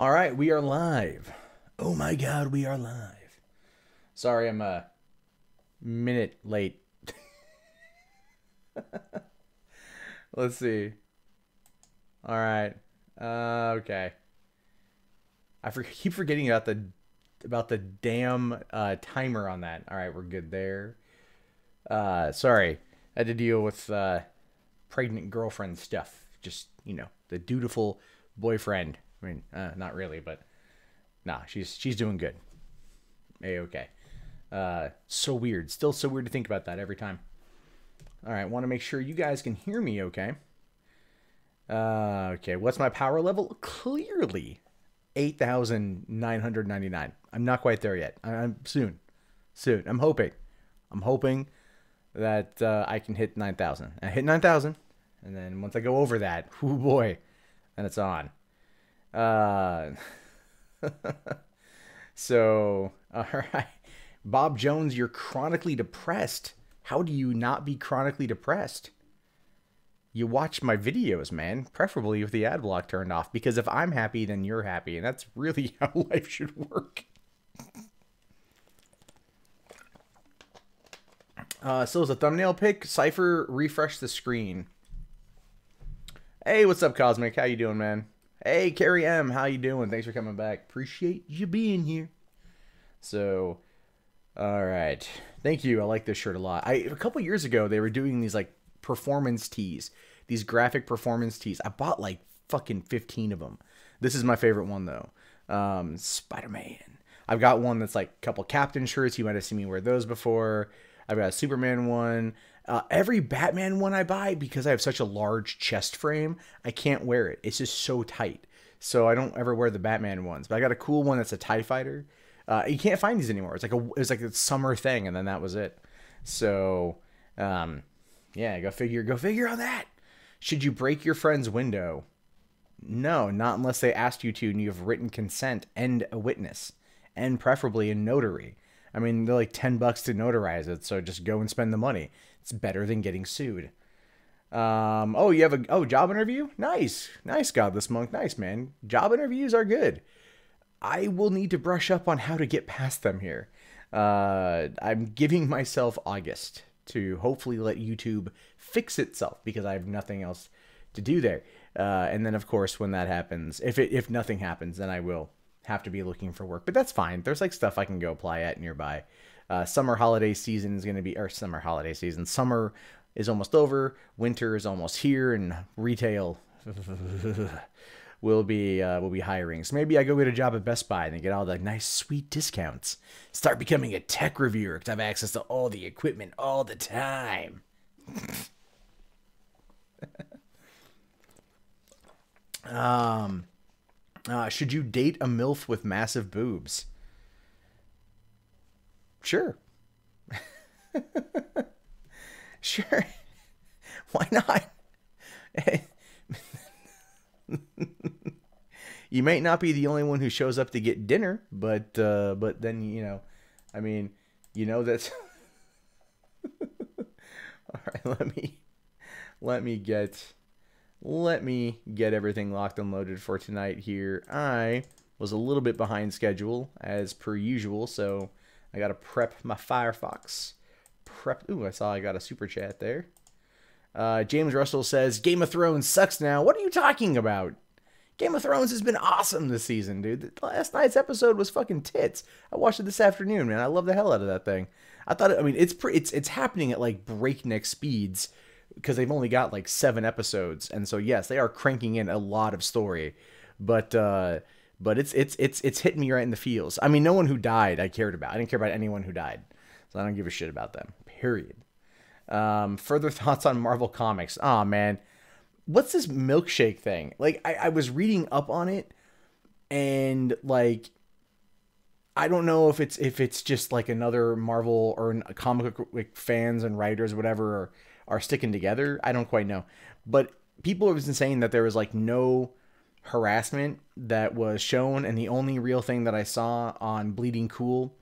All right, we are live. Oh my God, we are live. Sorry, I'm a minute late. Let's see. All right. Okay. Keep forgetting about the damn timer on that. All right, we're good there. Sorry, I had to deal with pregnant girlfriend stuff. Just the dutiful boyfriend. I mean, not really, but nah, she's doing good. A-okay. So weird. Still so weird to think about that every time. All right, want to make sure you guys can hear me okay. Okay, what's my power level? Clearly 8,999. I'm not quite there yet. I'm soon. I'm hoping that I can hit 9,000. I hit 9,000, and then once I go over that, oh boy, then it's on. So, all right. Bob Jones, you're chronically depressed. How do you not be chronically depressed? You watch my videos, man, preferably with the ad block turned off, because if I'm happy, then you're happy, and that's really how life should work. So as a thumbnail pick, Cypher refresh the screen. Hey, what's up, Cosmic? How you doing, man? Hey, Carrie M, how you doing? Thanks for coming back. Appreciate you being here. So, all right. Thank you. I like this shirt a lot. A couple years ago, they were doing these like performance tees, these graphic performance tees. I bought like fucking 15 of them. This is my favorite one though. Spider-Man. I've got one that's like a couple Captain shirts. You might have seen me wear those before. I've got a Superman one. Every Batman one I buy, because I have such a large chest frame, I can't wear it. It's just so tight. So I don't ever wear the Batman ones. But I got a cool one that's a TIE Fighter. You can't find these anymore. It was like a summer thing, and then that was it. So, yeah, go figure on that. Should you break your friend's window? No, not unless they asked you to and you have written consent and a witness, and preferably a notary. I mean, they're like $10 to notarize it, so just go and spend the money. It's better than getting sued. Oh, you have a job interview? Nice, Godless Monk. Nice, man. Job interviews are good. I will need to brush up on how to get past them here. I'm giving myself August to hopefully let YouTube fix itself, because I have nothing else to do there. And then, of course, when that happens, if nothing happens, then I will have to be looking for work. But that's fine. There's like stuff I can go apply at nearby. Summer holiday season is going to be, or summer holiday season. Summer is almost over. Winter is almost here, and retail will be hiring. So maybe I go get a job at Best Buy and get all the nice, sweet discounts. Start becoming a tech reviewer because I have access to all the equipment all the time. Should you date a MILF with massive boobs? Sure. Sure. Why not? You might not be the only one who shows up to get dinner, but then, I mean, that's all right. Let me get everything locked and loaded for tonight here. I was a little bit behind schedule as per usual, so I got to prep my Firefox. Ooh, I saw I got a super chat there. James Russell says, Game of Thrones sucks now. What are you talking about? Game of Thrones has been awesome this season, dude. Last night's episode was fucking tits. I watched it this afternoon, man. I love the hell out of that thing. It's happening at like breakneck speeds because they've only got like 7 episodes, and so yes, they are cranking in a lot of story, but it's hitting me right in the feels. I mean, no one who died I cared about. I didn't care about anyone who died, so I don't give a shit about them. Period. Further thoughts on Marvel Comics? Aw, man. What's this milkshake thing? Like, I was reading up on it, and like, I don't know if it's just like another Marvel or comic book fans and writers or whatever are sticking together. I don't quite know, but people have been saying that there was like no harassment that was shown, and the only real thing that I saw on Bleeding Cool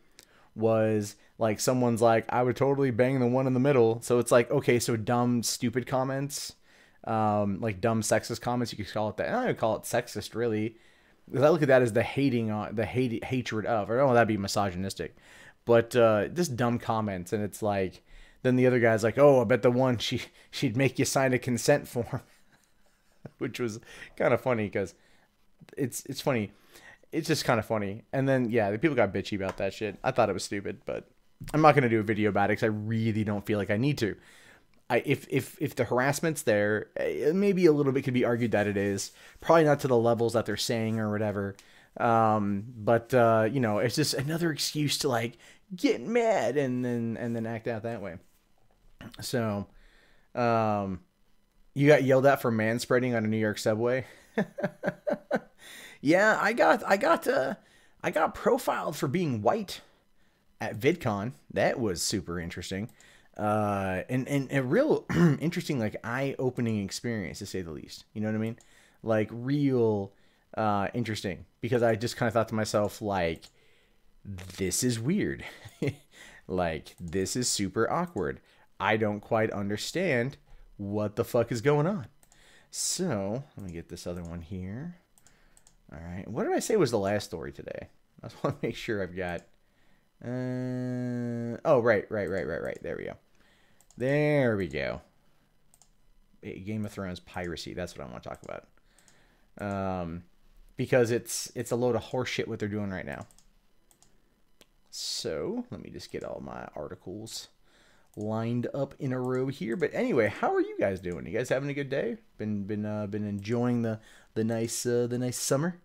was like someone's like, I would totally bang the one in the middle. So it's like, okay, so dumb, stupid comments, like dumb sexist comments, you could call it that. I don't call it sexist, really. Because I look at that as the hating on the hatred of, or oh, that'd be misogynistic. But just dumb comments, and it's like, then the other guy's like, oh, I bet the one she'd make you sign a consent form, which was kind of funny because it's funny. It's just kind of funny. And then yeah, the people got bitchy about that shit. I thought it was stupid, but I'm not gonna do a video about it because I really don't feel like I need to. If the harassment's there, maybe a little bit could be argued that it is. Probably not to the levels that they're saying or whatever. But you know, it's just another excuse to like get mad and then act out that way. So, you got yelled at for manspreading on a New York subway. Yeah, I got profiled for being white at VidCon. That was super interesting. And a real interesting, like, eye-opening experience, to say the least. You know what I mean? Like, real interesting. Because I just kind of thought to myself, like, this is weird. Like, this is super awkward. I don't quite understand what the fuck is going on. So, let me get this other one here. All right. What did I say was the last story today? I just want to make sure I've got... oh, right. There we go. There we go. Game of Thrones piracy. That's what I want to talk about. Because it's a load of horseshit what they're doing right now. So let me just get all my articles lined up in a row here. But anyway, how are you guys doing? You guys having a good day? Been enjoying the nice summer.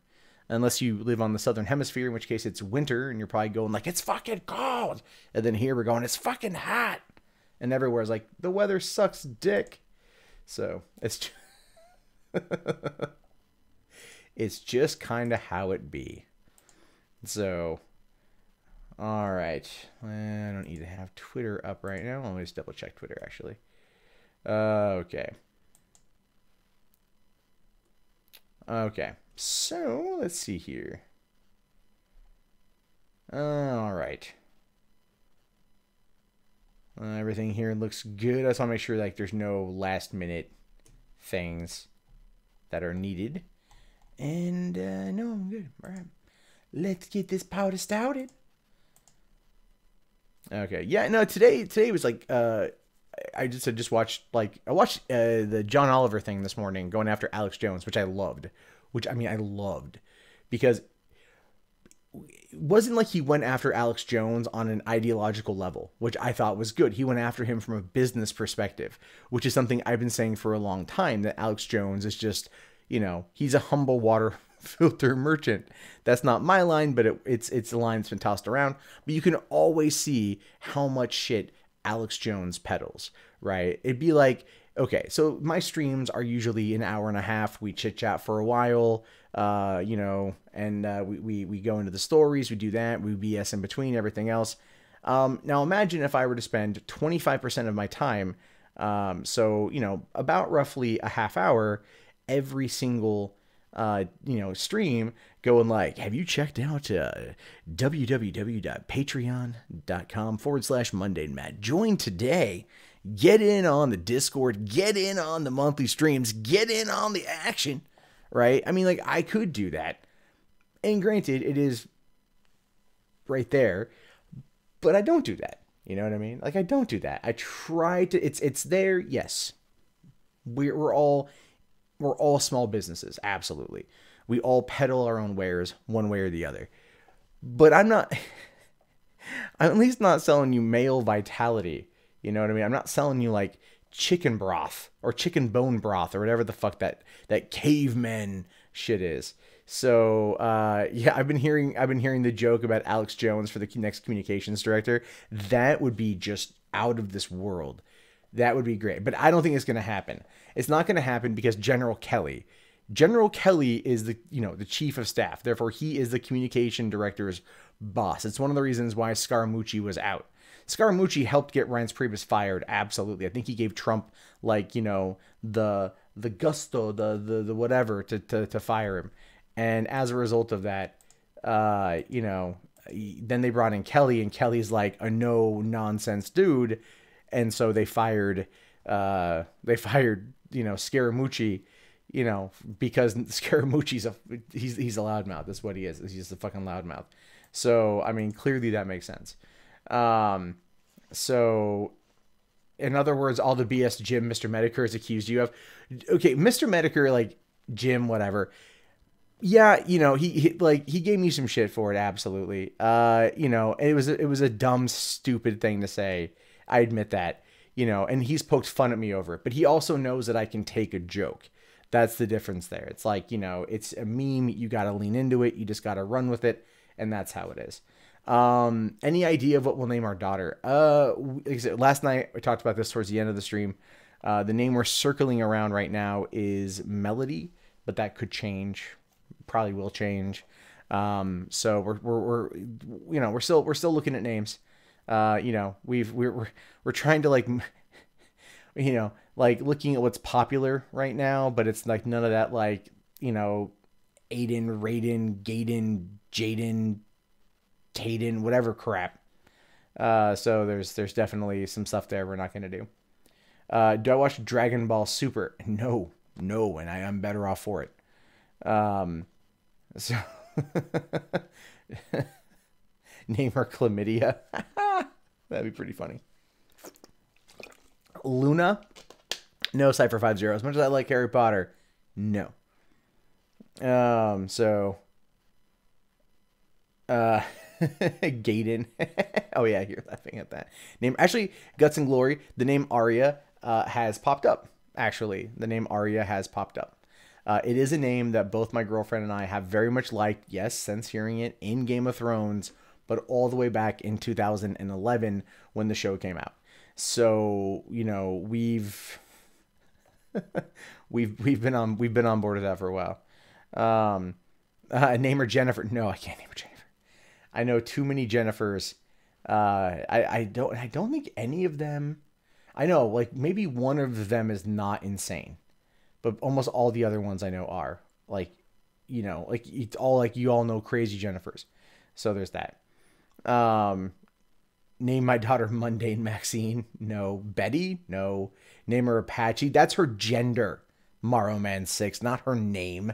Unless you live on the southern hemisphere, in which case it's winter, and you're probably going like, it's fucking cold. And then here we're going, it's fucking hot. And everywhere's like, the weather sucks dick. So it's it's just kind of how it be. So, all right. I don't need to have Twitter up right now. Let me just double check Twitter, actually. Okay. Okay. So, let's see here. All right. Everything here looks good. I just want to make sure like there's no last minute things that are needed. And no, I'm good. All right. Let's get this powder stouted. Okay. Yeah, no, today was like I just watched the John Oliver thing this morning going after Alex Jones, which I loved. I loved because it wasn't like he went after Alex Jones on an ideological level, which I thought was good. He went after him from a business perspective, which is something I've been saying for a long time, that Alex Jones is just, you know, he's a humble water filter merchant. That's not my line, but it's a line that's been tossed around. But you can always see how much shit Alex Jones peddles, right? It'd be like, okay, so my streams are usually an hour and a half. We chit chat for a while, you know, and we go into the stories. We do that. We BS in between everything else. Now imagine if I were to spend 25% of my time, so, you know, about roughly a half hour every single, you know, stream going like, have you checked out www.patreon.com/MundaneMatt? Join today. Get in on the Discord, get in on the monthly streams, get in on the action, right? I mean, like, I could do that. And granted, it is right there, but I don't do that. You know what I mean? Like, I don't do that. I try to, it's there, yes. We're all small businesses, absolutely. We all peddle our own wares one way or the other. But I'm at least not selling you male vitality. You know what I mean? I'm not selling you like chicken broth or chicken bone broth or whatever the fuck that caveman shit is. So yeah, I've been hearing the joke about Alex Jones for the next communications director. That would be just out of this world. That would be great. But I don't think it's going to happen. It's not going to happen because General Kelly is the chief of staff. Therefore, he is the communication director's boss. It's one of the reasons why Scaramucci was out. Scaramucci helped get Reince Priebus fired. Absolutely. I think he gave Trump, like, you know, the gusto, the whatever to fire him. And as a result of that, you know, then they brought in Kelly, and Kelly's like a no nonsense dude. And so they fired, you know, Scaramucci, you know, because Scaramucci's he's a loudmouth. That's what he is. He's just a fucking loudmouth. So, I mean, clearly that makes sense. So, in other words, all the BS Jim Mr. Medicare has accused you of. Okay, Mr. Medicare, like, Jim, whatever. Yeah, you know, he gave me some shit for it, absolutely. You know, it was a dumb, stupid thing to say. I admit that, you know, and he's poked fun at me over it. But he also knows that I can take a joke. That's the difference there. It's like, you know, it's a meme. You got to lean into it. You just got to run with it. And that's how it is. Any idea of what we'll name our daughter? Like I said, last night I talked about this towards the end of the stream. The name we're circling around right now is Melody, but that could change. Probably will change. So we're you know, we're still looking at names. You know, we're trying to, like, you know, like, looking at what's popular right now, but it's like none of that, like, you know, Aiden, Raiden, Gaiden, Jaden, Taden, whatever crap. So there's definitely some stuff there we're not going to do. Do I watch Dragon Ball Super? No, and I am better off for it. So name her Chlamydia. That'd be pretty funny. Luna? No, Cypher50. As much as I like Harry Potter, no. So Gaiden. Oh yeah, you're laughing at that name. Actually, Guts and Glory, the name Arya has popped up. Actually, the name Arya has popped up. It is a name that both my girlfriend and I have very much liked, yes, since hearing it in Game of Thrones, but all the way back in 2011 when the show came out. So, you know, we've been on board with that for a while. Name her Jennifer. No, I can't name her Jennifer. I know too many Jennifers. I don't think any of them. I know, like, maybe one of them is not insane, but almost all the other ones I know are, like, you know, like, it's all, like, you all know crazy Jennifers. So there's that. Name my daughter Mundane Maxine. No. Betty. No. Name her Apache. That's her gender. Morrowman6, not her name.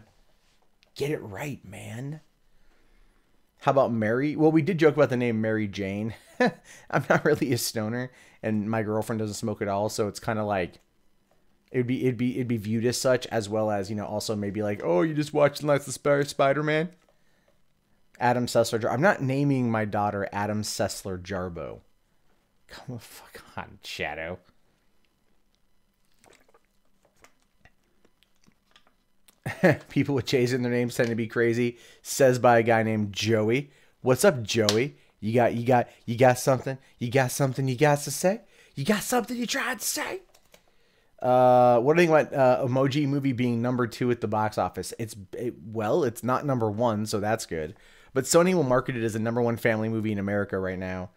Get it right, man. How about Mary? Well, we did joke about the name Mary Jane. I'm not really a stoner, and my girlfriend doesn't smoke at all, so it's kind of like it'd be viewed as such, as well as, you know, also maybe like, oh, you just watched Last of Spider-Man. Adam Sessler. I'm not naming my daughter Adam Sessler Jarbo. Come the fuck on, Shadow. People with J's in their names tend to be crazy. Says by a guy named Joey. What's up, Joey? You got something? You got something you got to say? You got something you tried to say? What do you think about Emoji Movie being #2 at the box office? Well, it's not #1, so that's good. But Sony will market it as a #1 family movie in America right now,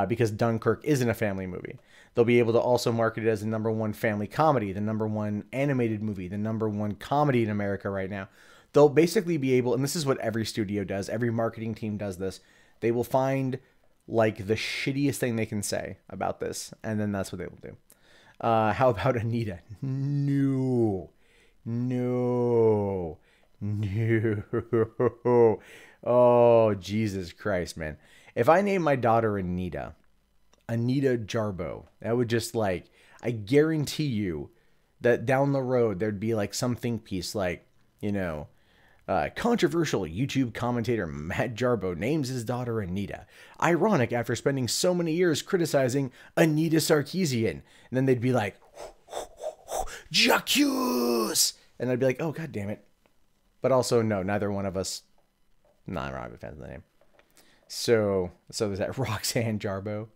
because Dunkirk isn't a family movie. They'll be able to also market it as a #1 family comedy, the #1 animated movie, the #1 comedy in America right now. They'll basically be able, and this is what every studio does, every marketing team does this, they will find, like, the shittiest thing they can say about this, and then that's what they will do. How about Anita? No. Oh, Jesus Christ, man. If I name my daughter Anita Jarbo, that would just, like, I guarantee you that down the road there'd be, like, some think piece like, you know, controversial YouTube commentator Matt Jarbo names his daughter Anita. Ironic after spending so many years criticizing Anita Sarkeesian. And then they'd be like, Jacques! And I'd be like, oh, God damn it. But also, no, neither one of us, not a fan of the name. So there's that Roxanne Jarbo.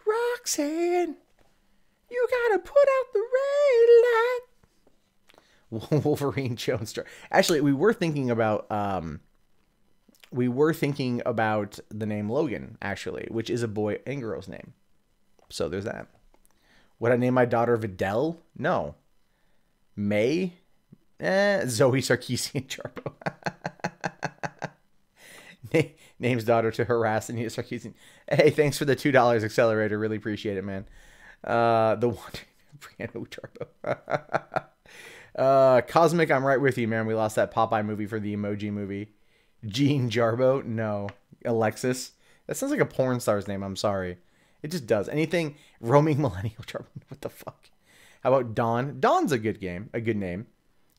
Roxanne, you gotta put out the red light. Wolverine Jones. Actually, we were thinking about the name Logan, actually, which is a boy and girl's name. So there's that. Would I name my daughter Videl? No. May? Zoe Sarkeesian Jarbo. Names daughter to harass and Sarkeesian. Hey, thanks for the $2 accelerator. Really appreciate it, man. The one Brianna Jarbo. Cosmic, I'm right with you, man. We lost that Popeye movie for the Emoji Movie. Jean Jarbo? No. Alexis? That sounds like a porn star's name. I'm sorry. It just does. Anything roaming millennial Jarbo. What the fuck? How about Dawn? Dawn's a good game. A good name.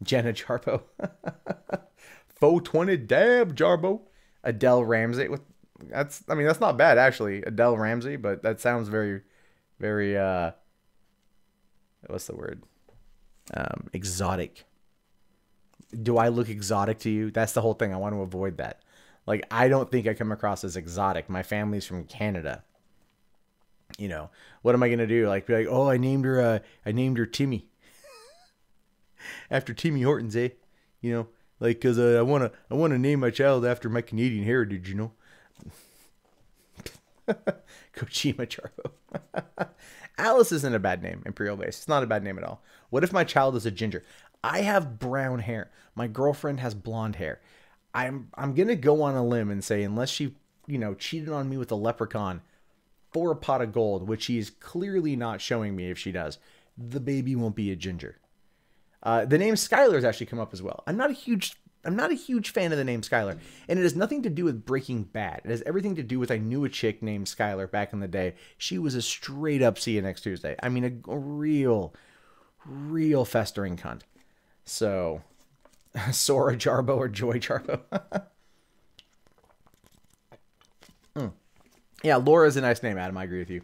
Jenna Jarbo. 420 dab Jarbo. Adele Ramsey. That's not bad actually. Adele Ramsey, but that sounds very, very what's the word? Exotic. Do I look exotic to you? That's the whole thing. I want to avoid that. Like, I don't think I come across as exotic. My family's from Canada. You know, what am I gonna do? Like, be like, oh, I named her Timmy after Timmy Hortons, eh? You know, like, cause I wanna name my child after my Canadian heritage. You know, Kojima Charbo. Alice isn't a bad name. Imperial Base. It's not a bad name at all. What if my child is a ginger? I have brown hair. My girlfriend has blonde hair. I'm gonna go on a limb and say, unless she, you know, cheated on me with a leprechaun for a pot of gold, which she is clearly not showing me if she does, the baby won't be a ginger. The name Skylar has actually come up as well. I'm not a huge fan of the name Skylar, and it has nothing to do with Breaking Bad. It has everything to do with, I knew a chick named Skylar back in the day. She was a straight up see you next Tuesday. I mean, a real festering cunt. So, Sora Jarbo or Joy Jarbo. Yeah, Laura's a nice name, Adam. I agree with you.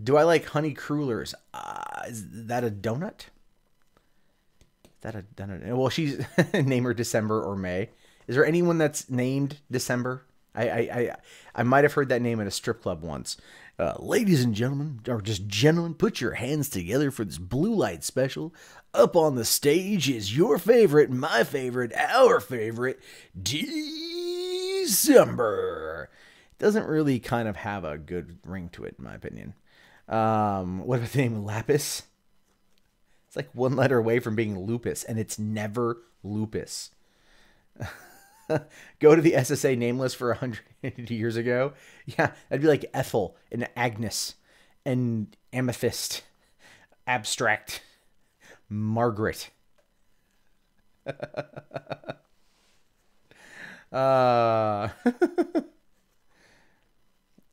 Do I like honey crullers? Is that a donut? Is that a donut? Well, she's name her December or May. Is there anyone that's named December? I might have heard that name at a strip club once. Ladies and gentlemen, or just gentlemen, put your hands together for this blue light special. Up on the stage is your favorite, my favorite, our favorite, December. Doesn't really kind of have a good ring to it, in my opinion. What about the name Lapis? It's like one letter away from being lupus, and it's never lupus. Go to the SSA name list for 100 years ago. Yeah, that'd be like Ethel and Agnes and Amethyst, Abstract, Margaret.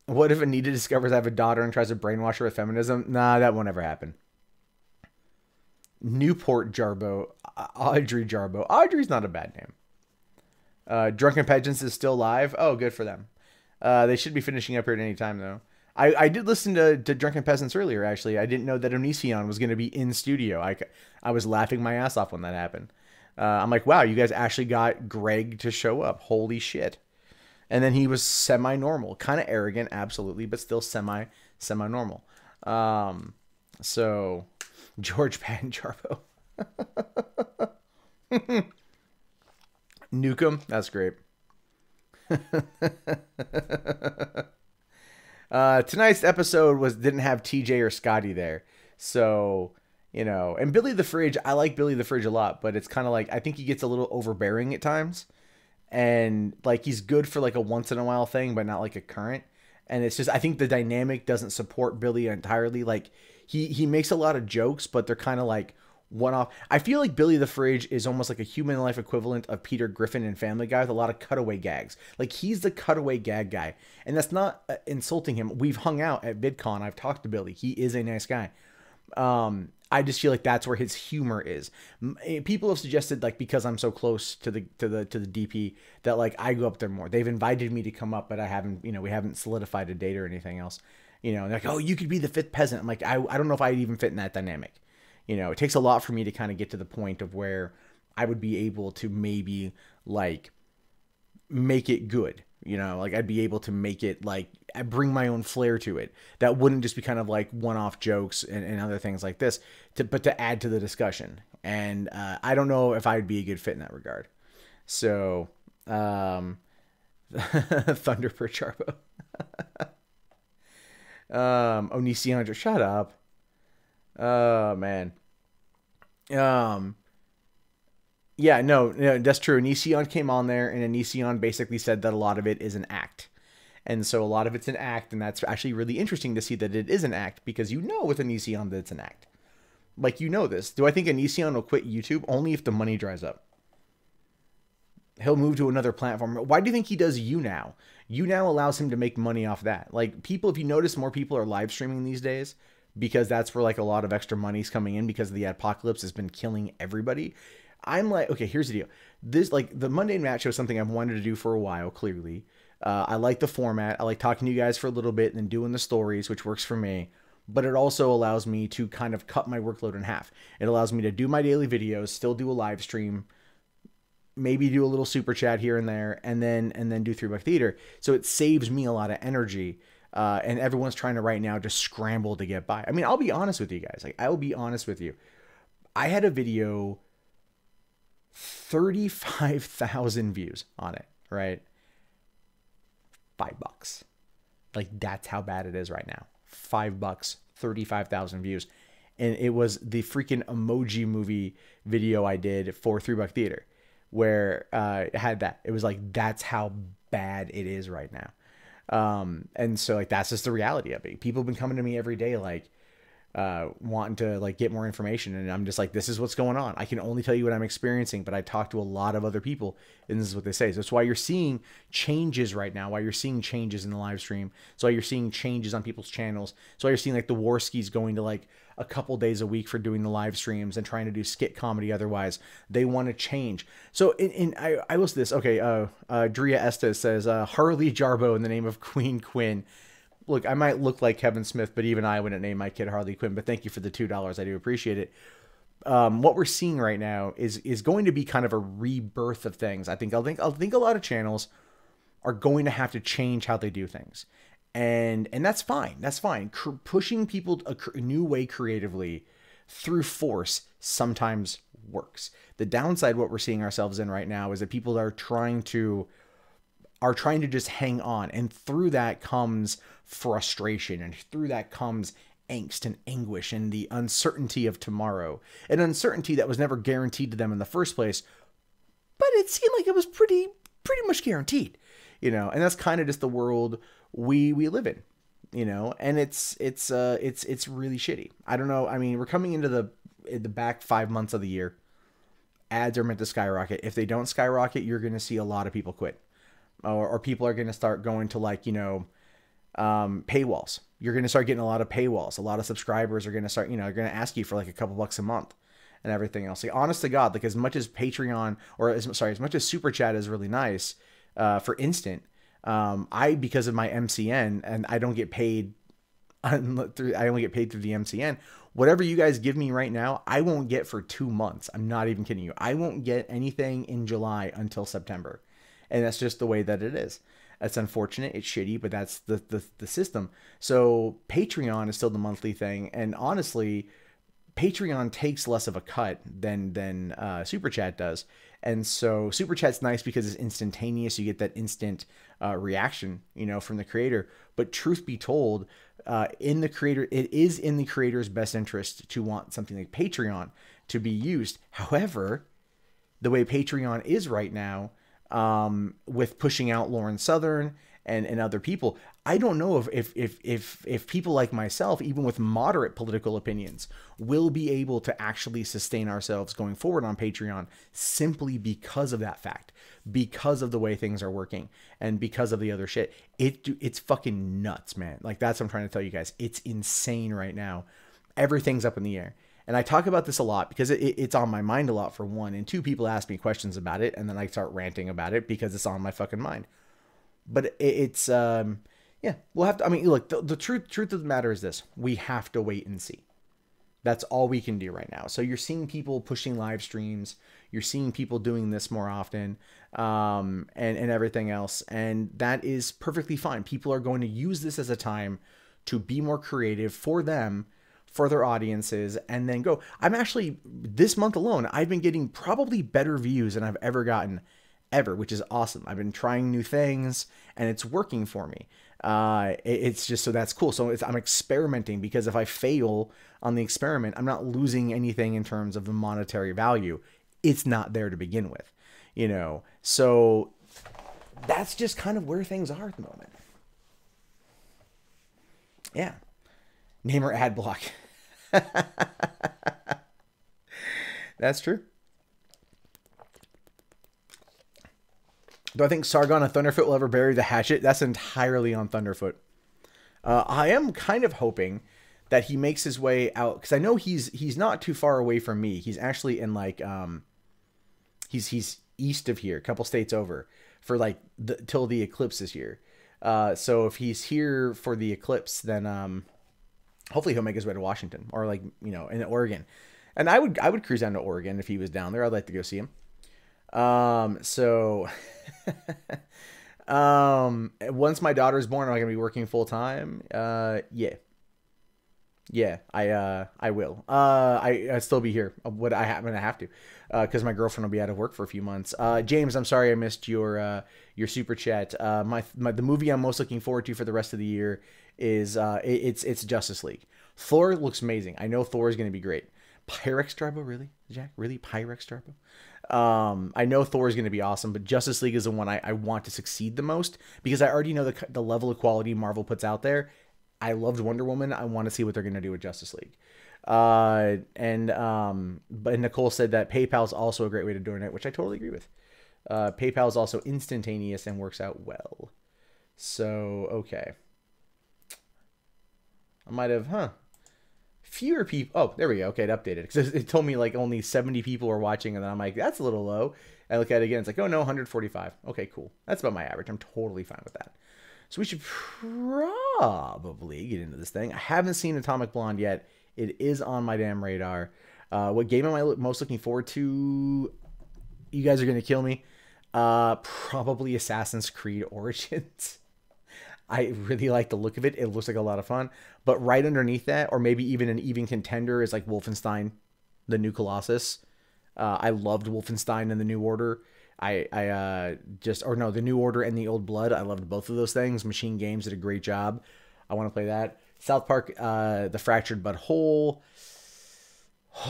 What if Anita discovers I have a daughter and tries to brainwash her with feminism? Nah, that won't ever happen. Newport Jarbo. Audrey Jarbo. Audrey's not a bad name. Drunken Peasants is still live. Oh, good for them. They should be finishing up here at any time, though. I did listen to Drunken Peasants earlier, actually. I didn't know that Onision was going to be in studio. I was laughing my ass off when that happened. I'm like, wow, you guys actually got Greg to show up. Holy shit. And then he was semi-normal. Kind of arrogant, absolutely, but still semi-normal. So, George Patton Jarbo. Nukem, that's great. Tonight's episode didn't have TJ or Scotty there. So, you know, and Billy the Fridge, I like Billy the Fridge a lot, but it's kind of like, I think he gets a little overbearing at times. And like, he's good for like a once in a while thing, but not like a current. And it's just, I think the dynamic doesn't support Billy entirely. Like, he makes a lot of jokes, but they're kind of like one-off. I feel like Billy the Fridge is almost like a human life equivalent of Peter Griffin in Family Guy with a lot of cutaway gags. Like, he's the cutaway gag guy. And that's not insulting him. We've hung out at VidCon. I've talked to Billy. He is a nice guy. I just feel like that's where his humor is. People have suggested, like, because I'm so close to the DP, that like I go up there more. They've invited me to come up, but I haven't, you know, we haven't solidified a date or anything else. You know, they're like, oh, you could be the fifth peasant. I'm like, I don't know if I'd even fit in that dynamic. You know, it takes a lot for me to kind of get to the point of where I would be able to maybe like make it good. You know, like I'd be able to make it like, I bring my own flair to it. That wouldn't just be kind of like one-off jokes and other things like this, but to add to the discussion. And I don't know if I'd be a good fit in that regard. So, Thunder for Charbo. Onision, shut up. Oh, man. Yeah, no, that's true. Onision came on there, and Onision basically said that a lot of it is an act. And so a lot of it's an act, and that's actually really interesting to see that it is an act, because you know with Onision that it's an act. Like, you know this. Do I think Onision will quit YouTube? Only if the money dries up. He'll move to another platform. Why do you think he does YouNow? YouNow allows him to make money off that. Like, people, if you notice, more people are live streaming these days because that's where like a lot of extra money's coming in because the apocalypse has been killing everybody. I'm like, okay, here's the deal. This, like, the MundaneMatt Show is something I've wanted to do for a while, clearly. I like the format. I like talking to you guys for a little bit and then doing the stories, which works for me. But it also allows me to kind of cut my workload in half. It allows me to do my daily videos, still do a live stream, maybe do a little super chat here and there, and then do 3 Buck Theater. So it saves me a lot of energy. And everyone's trying to right now just scramble to get by. I mean, I'll be honest with you guys. Like, I will be honest with you. I had a video, 35,000 views on it, right? $5. Like, that's how bad it is right now. $5, 35,000 views. And it was the freaking Emoji Movie video I did for 3 Buck Theater, where it had that. It was like, that's how bad it is right now. And so, like, that's just the reality of it. People have been coming to me every day, like, wanting to like get more information, and I'm just like, this is what's going on. I can only tell you what I'm experiencing, but I talk to a lot of other people, and this is what they say. So that's why you're seeing changes right now, why you're seeing changes in the live stream. So why you're seeing changes on people's channels. So why you're seeing like the Warskis going to like a couple days a week for doing the live streams and trying to do skit comedy. Otherwise, they want to change. So I listen to this. Okay, Drea Estes says Harley Jarbo in the name of Queen Quinn. Look, I might look like Kevin Smith, but even I wouldn't name my kid Harley Quinn. But thank you for the $2. I do appreciate it. What we're seeing right now is going to be kind of a rebirth of things. I think a lot of channels are going to have to change how they do things, and that's fine. That's fine. Pushing people a new way creatively through force sometimes works. The downside, what we're seeing ourselves in right now, is that people are trying to just hang on, and through that comes frustration, and through that comes angst and anguish and the uncertainty of tomorrow, an uncertainty that was never guaranteed to them in the first place, but it seemed like it was pretty much guaranteed, you know. And that's kind of just the world we live in, you know. And it's really shitty. I don't know. I mean, we're coming into the back 5 months of the year. Ads are meant to skyrocket. If they don't skyrocket, you're going to see a lot of people quit. Or people are going to start going to, like, you know, paywalls. You're going to start getting a lot of paywalls. A lot of subscribers are going to start, you know, they're going to ask you for like a couple bucks a month and everything else. Like, honest to God, like, as much as Patreon, or as much as Super Chat is really nice for instant, because of my MCN, and I don't get paid I only get paid through the MCN. Whatever you guys give me right now, I won't get for 2 months. I'm not even kidding you. I won't get anything in July until September. And that's just the way that it is. That's unfortunate. It's shitty, but that's the system. So Patreon is still the monthly thing. And honestly, Patreon takes less of a cut than Super Chat does. And so Super Chat's nice because it's instantaneous. You get that instant reaction, you know, from the creator. But truth be told, it is in the creator's best interest to want something like Patreon to be used. However, the way Patreon is right now, with pushing out Lauren Southern and other people, I don't know if people like myself, even with moderate political opinions, will be able to actually sustain ourselves going forward on Patreon, simply because of that fact, because of the way things are working, and because of the other shit. It's fucking nuts, man. Like, that's what I'm trying to tell you guys. It's insane right now. Everything's up in the air. And I talk about this a lot because it's on my mind a lot, for one. And two, people ask me questions about it, and then I start ranting about it because it's on my fucking mind. But it's, yeah, we'll have to, I mean, look, the truth of the matter is this. We have to wait and see. That's all we can do right now. So you're seeing people pushing live streams. You're seeing people doing this more often, and everything else. And that is perfectly fine. People are going to use this as a time to be more creative for them, for their audiences, and then go. I'm actually, this month alone, I've been getting probably better views than I've ever gotten ever, which is awesome. I've been trying new things and it's working for me. It's just, so that's cool. So I'm experimenting, because if I fail on the experiment, I'm not losing anything in terms of the monetary value. It's not there to begin with, you know? So that's just kind of where things are at the moment. Yeah. Name her ad block. That's true. Do I think Sargon and Thunderfoot will ever bury the hatchet? That's entirely on Thunderfoot. I am kind of hoping that he makes his way out, because I know he's not too far away from me. He's actually in like he's east of here, a couple states over, for like till the eclipse this year. So if he's here for the eclipse, then hopefully he'll make his way to Washington, or like, you know, in Oregon. And I would cruise down to Oregon if he was down there. I'd like to go see him. So once my daughter's born, am I gonna be working full time? Yeah, I will. I still be here. What I'm gonna have to, because my girlfriend will be out of work for a few months. James, I'm sorry I missed your super chat. The movie I'm most looking forward to for the rest of the year is it's Justice League. Thor looks amazing. I know Thor is gonna be great. Pyrex Turbo, really, Jack? Really, Pyrex Turbo? I know Thor is going to be awesome, but Justice League is the one I want to succeed the most, because I already know the level of quality Marvel puts out there. I loved Wonder Woman. I want to see what they're going to do with Justice League. But Nicole said that PayPal is also a great way to donate, which I totally agree with. PayPal is also instantaneous and works out well. So, okay. I might have, fewer people. Oh, there we go. Okay, it updated, because it told me like only 70 people were watching, and then I'm like, that's a little low. I look at it again, it's like, oh no, 145. Okay, cool. That's about my average. I'm totally fine with that. So we should probably get into this thing. I haven't seen Atomic Blonde yet. It is on my damn radar. What game am I most looking forward to? You guys are gonna kill me. Probably Assassin's Creed Origins. I really like the look of it. It looks like a lot of fun. But right underneath that, or maybe even an even contender, is like Wolfenstein, the New Colossus. I loved Wolfenstein and the New Order. The New Order and the Old Blood. I loved both of those things. Machine Games did a great job. I want to play that. South Park, The Fractured But Whole.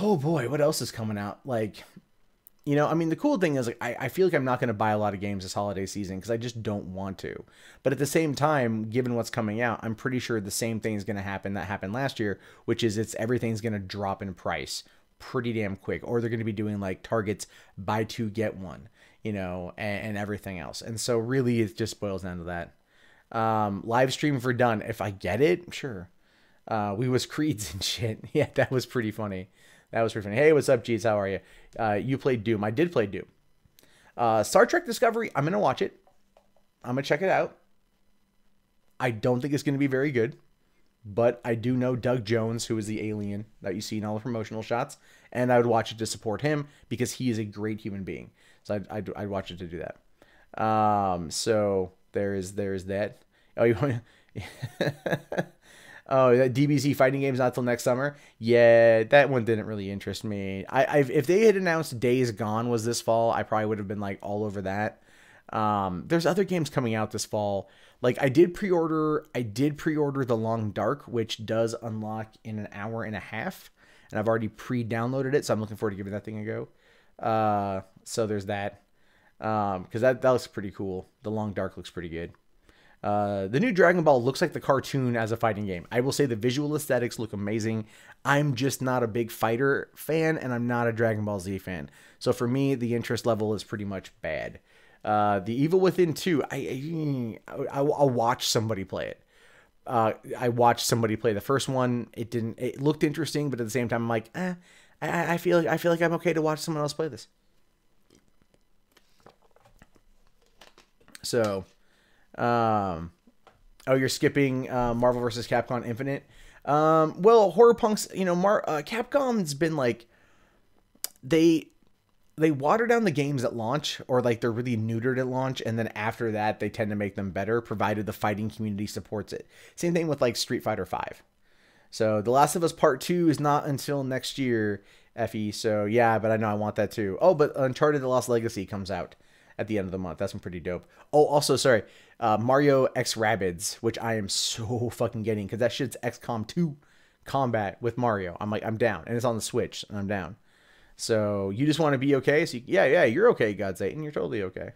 Oh boy, what else is coming out? Like, you know, I mean, the cool thing is, like, I feel like I'm not going to buy a lot of games this holiday season because I just don't want to. But at the same time, given what's coming out, I'm pretty sure the same thing is going to happen that happened last year, which is everything's going to drop in price pretty damn quick. Or they're going to be doing like Target's buy two, get one, you know, and everything else. And so really it just boils down to that. Live stream for done. If I get it, sure. We was Creeds and shit. Yeah, that was pretty funny. That was pretty funny. Hey, what's up, Jeez? How are you? You played Doom. I did play Doom. Star Trek Discovery, I'm going to watch it. I'm going to check it out. I don't think it's going to be very good. But I do know Doug Jones, who is the alien that you see in all the promotional shots. And I would watch it to support him because he is a great human being. So I'd watch it to do that. So there's that. Oh, you want Oh, that DBZ fighting game's not till next summer. Yeah, that one didn't really interest me. If they had announced Days Gone was this fall, I probably would have been like all over that. There's other games coming out this fall. Like I did pre-order The Long Dark, which does unlock in an hour and a half, and I've already pre-downloaded it, so I'm looking forward to giving that thing a go. So there's that. Because that looks pretty cool. The Long Dark looks pretty good. The new Dragon Ball looks like the cartoon as a fighting game. I will say the visual aesthetics look amazing. I'm just not a big fighter fan, and I'm not a Dragon Ball Z fan. So for me, the interest level is pretty much bad. The Evil Within 2, I'll watch somebody play it. I watched somebody play the first one. It looked interesting, but at the same time, I'm like, I feel like I'm okay to watch someone else play this. So, you're skipping Marvel vs. Capcom Infinite. Well, Horror Punks, you know, Capcom's been like, they water down the games at launch, or like they're really neutered at launch, and then after that they tend to make them better, provided the fighting community supports it. Same thing with like Street Fighter V. So The Last of Us Part 2 is not until next year, Effie. So yeah, but I know I want that too. Oh, but Uncharted: The Lost Legacy comes out at the end of the month. That's been pretty dope. Oh, also, sorry, Mario X Rabbids, which I am so fucking getting, because that shit's XCOM 2 combat with Mario. I'm like, I'm down, and it's on the Switch, and I'm down. So you just want to be okay? So yeah, you're okay, God Satan. You're totally okay.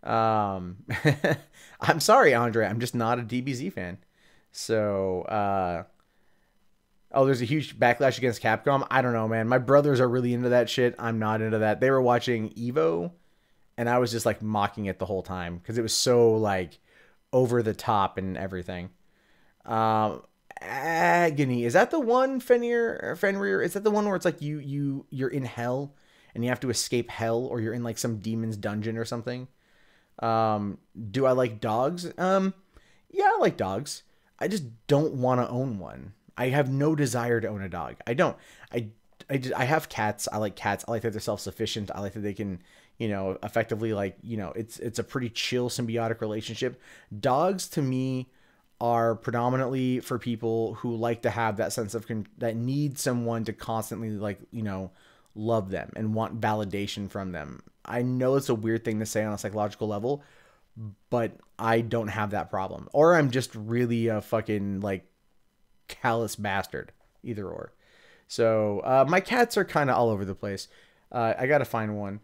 I'm sorry, Andre. I'm just not a DBZ fan. So Oh, there's a huge backlash against Capcom. I don't know, man. My brothers are really into that shit. I'm not into that. They were watching Evo, and I was just like mocking it the whole time because it was so like over the top and everything. Agony. Is that the one, Fenrir? Is that the one where it's like you're in hell and you have to escape hell, or you're in like some demon's dungeon or something? Do I like dogs? Yeah, I like dogs. I just don't want to own one. I have no desire to own a dog. I don't. I have cats. I like cats. I like that they're self-sufficient. I like that they can, effectively, like, it's a pretty chill symbiotic relationship. Dogs to me are predominantly for people who like to have that sense of that need someone to constantly, like, love them and want validation from them. I know it's a weird thing to say on a psychological level, but I don't have that problem. Or I'm just really a fucking like callous bastard, either or. So my cats are kind of all over the place. I gotta find one.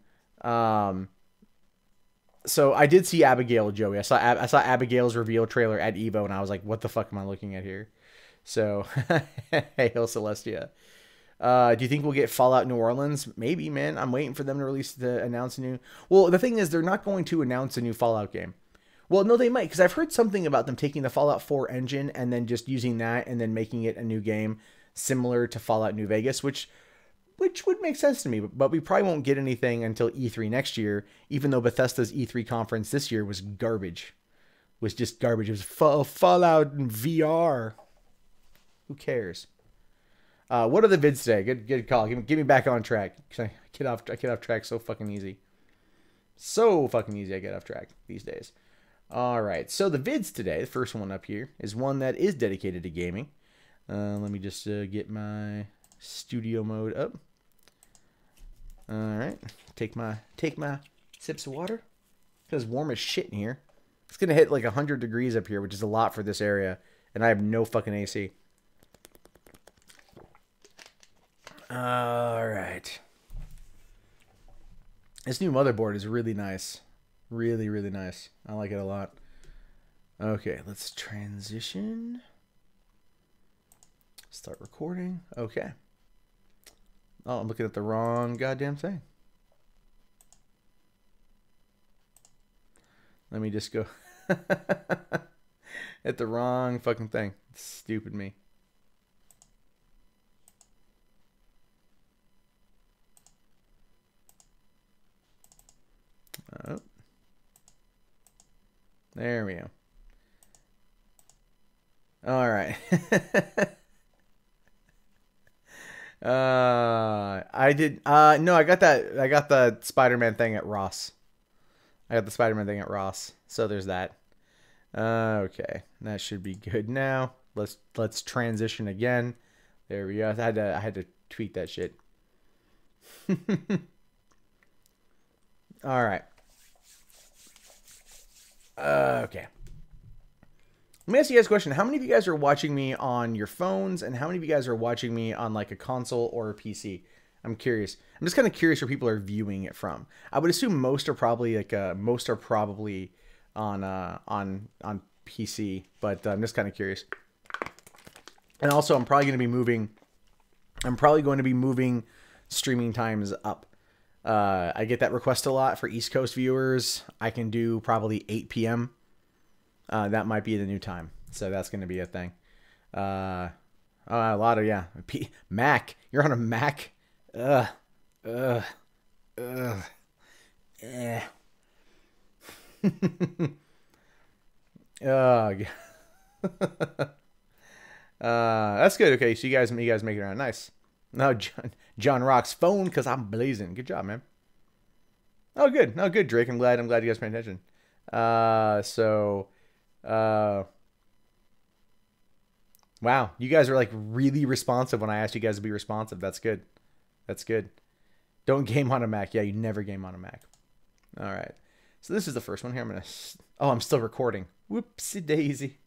So I did see Abigail, Joey. I saw Abigail's reveal trailer at Evo, and I was like, what the fuck am I looking at here? So hey, Hill Celestia. Do you think we'll get Fallout New Orleans? Maybe, man. I'm waiting for them to announce a new. Well, the thing is, they're not going to announce a new Fallout game. Well, no, they might, because I've heard something about them taking the Fallout 4 engine and then just using that and then making it a new game similar to Fallout New Vegas, which would make sense to me. But we probably won't get anything until E3 next year, even though Bethesda's E3 conference this year was garbage. It was just garbage. It was Fallout in VR. Who cares? What are the vids today? Good call. Get me back on track. I get off track so fucking easy. So fucking easy I get off track these days. All right. So the vids today, the first one up here, is one that is dedicated to gaming. Let me just get my studio mode up. All right. Take my sips of water. It's warm as shit in here. It's going to hit like 100 degrees up here, which is a lot for this area. And I have no fucking AC. All right. This new motherboard is really nice. Really, really nice. I like it a lot. Okay, let's transition. Start recording. Okay. Oh, I'm looking at the wrong goddamn thing. Let me just go at the wrong fucking thing. Stupid me. Oh. There we go. All right. I did no, I got the Spider-Man thing at Ross. So there's that. Okay. That should be good now. Let's transition again. There we go. I had to tweak that shit. All right. Okay. Let me ask you guys a question. How many of you guys are watching me on your phones, and how many of you guys are watching me on like a console or a PC? I'm curious. I'm just kind of curious where people are viewing it from. I would assume most are probably on PC, but I'm just kind of curious. And also, I'm probably going to be moving streaming times up. I get that request a lot for East Coast viewers. I can do probably 8 p.m. That might be the new time. So that's going to be a thing. A lot of, yeah. Mac. You're on a Mac? Eh. That's good. Okay, so you guys make it around. Nice. No, John Rock's phone because I'm blazing. Good job, man. Oh, good. No, good, Drake. I'm glad you guys paying attention. Wow, you guys are like really responsive when I asked you guys to be responsive. That's good. That's good. Don't game on a Mac. Yeah, you never game on a Mac. All right. So this is the first one here. I'm still recording. Whoopsie daisy.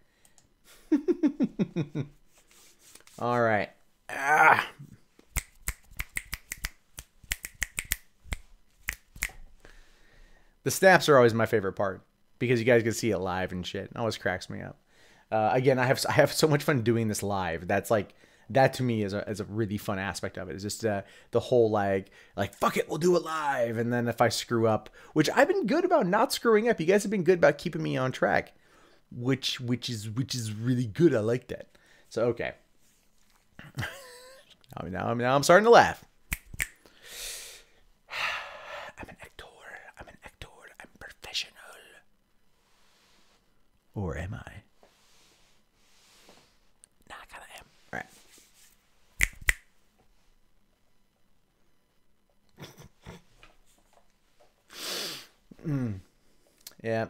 All right. The snaps are always my favorite part because you guys can see it live and shit. It always cracks me up. Again, I have so much fun doing this live. That's that to me is a really fun aspect of it. It's just the whole like fuck it, we'll do it live. And then if I screw up, which I've been good about not screwing up. You guys have been good about keeping me on track, which is really good. I like that. So okay. now I'm starting to laugh. I'm an actor. I'm professional. Or am I? Nah, I kind of am. All right. Yeah.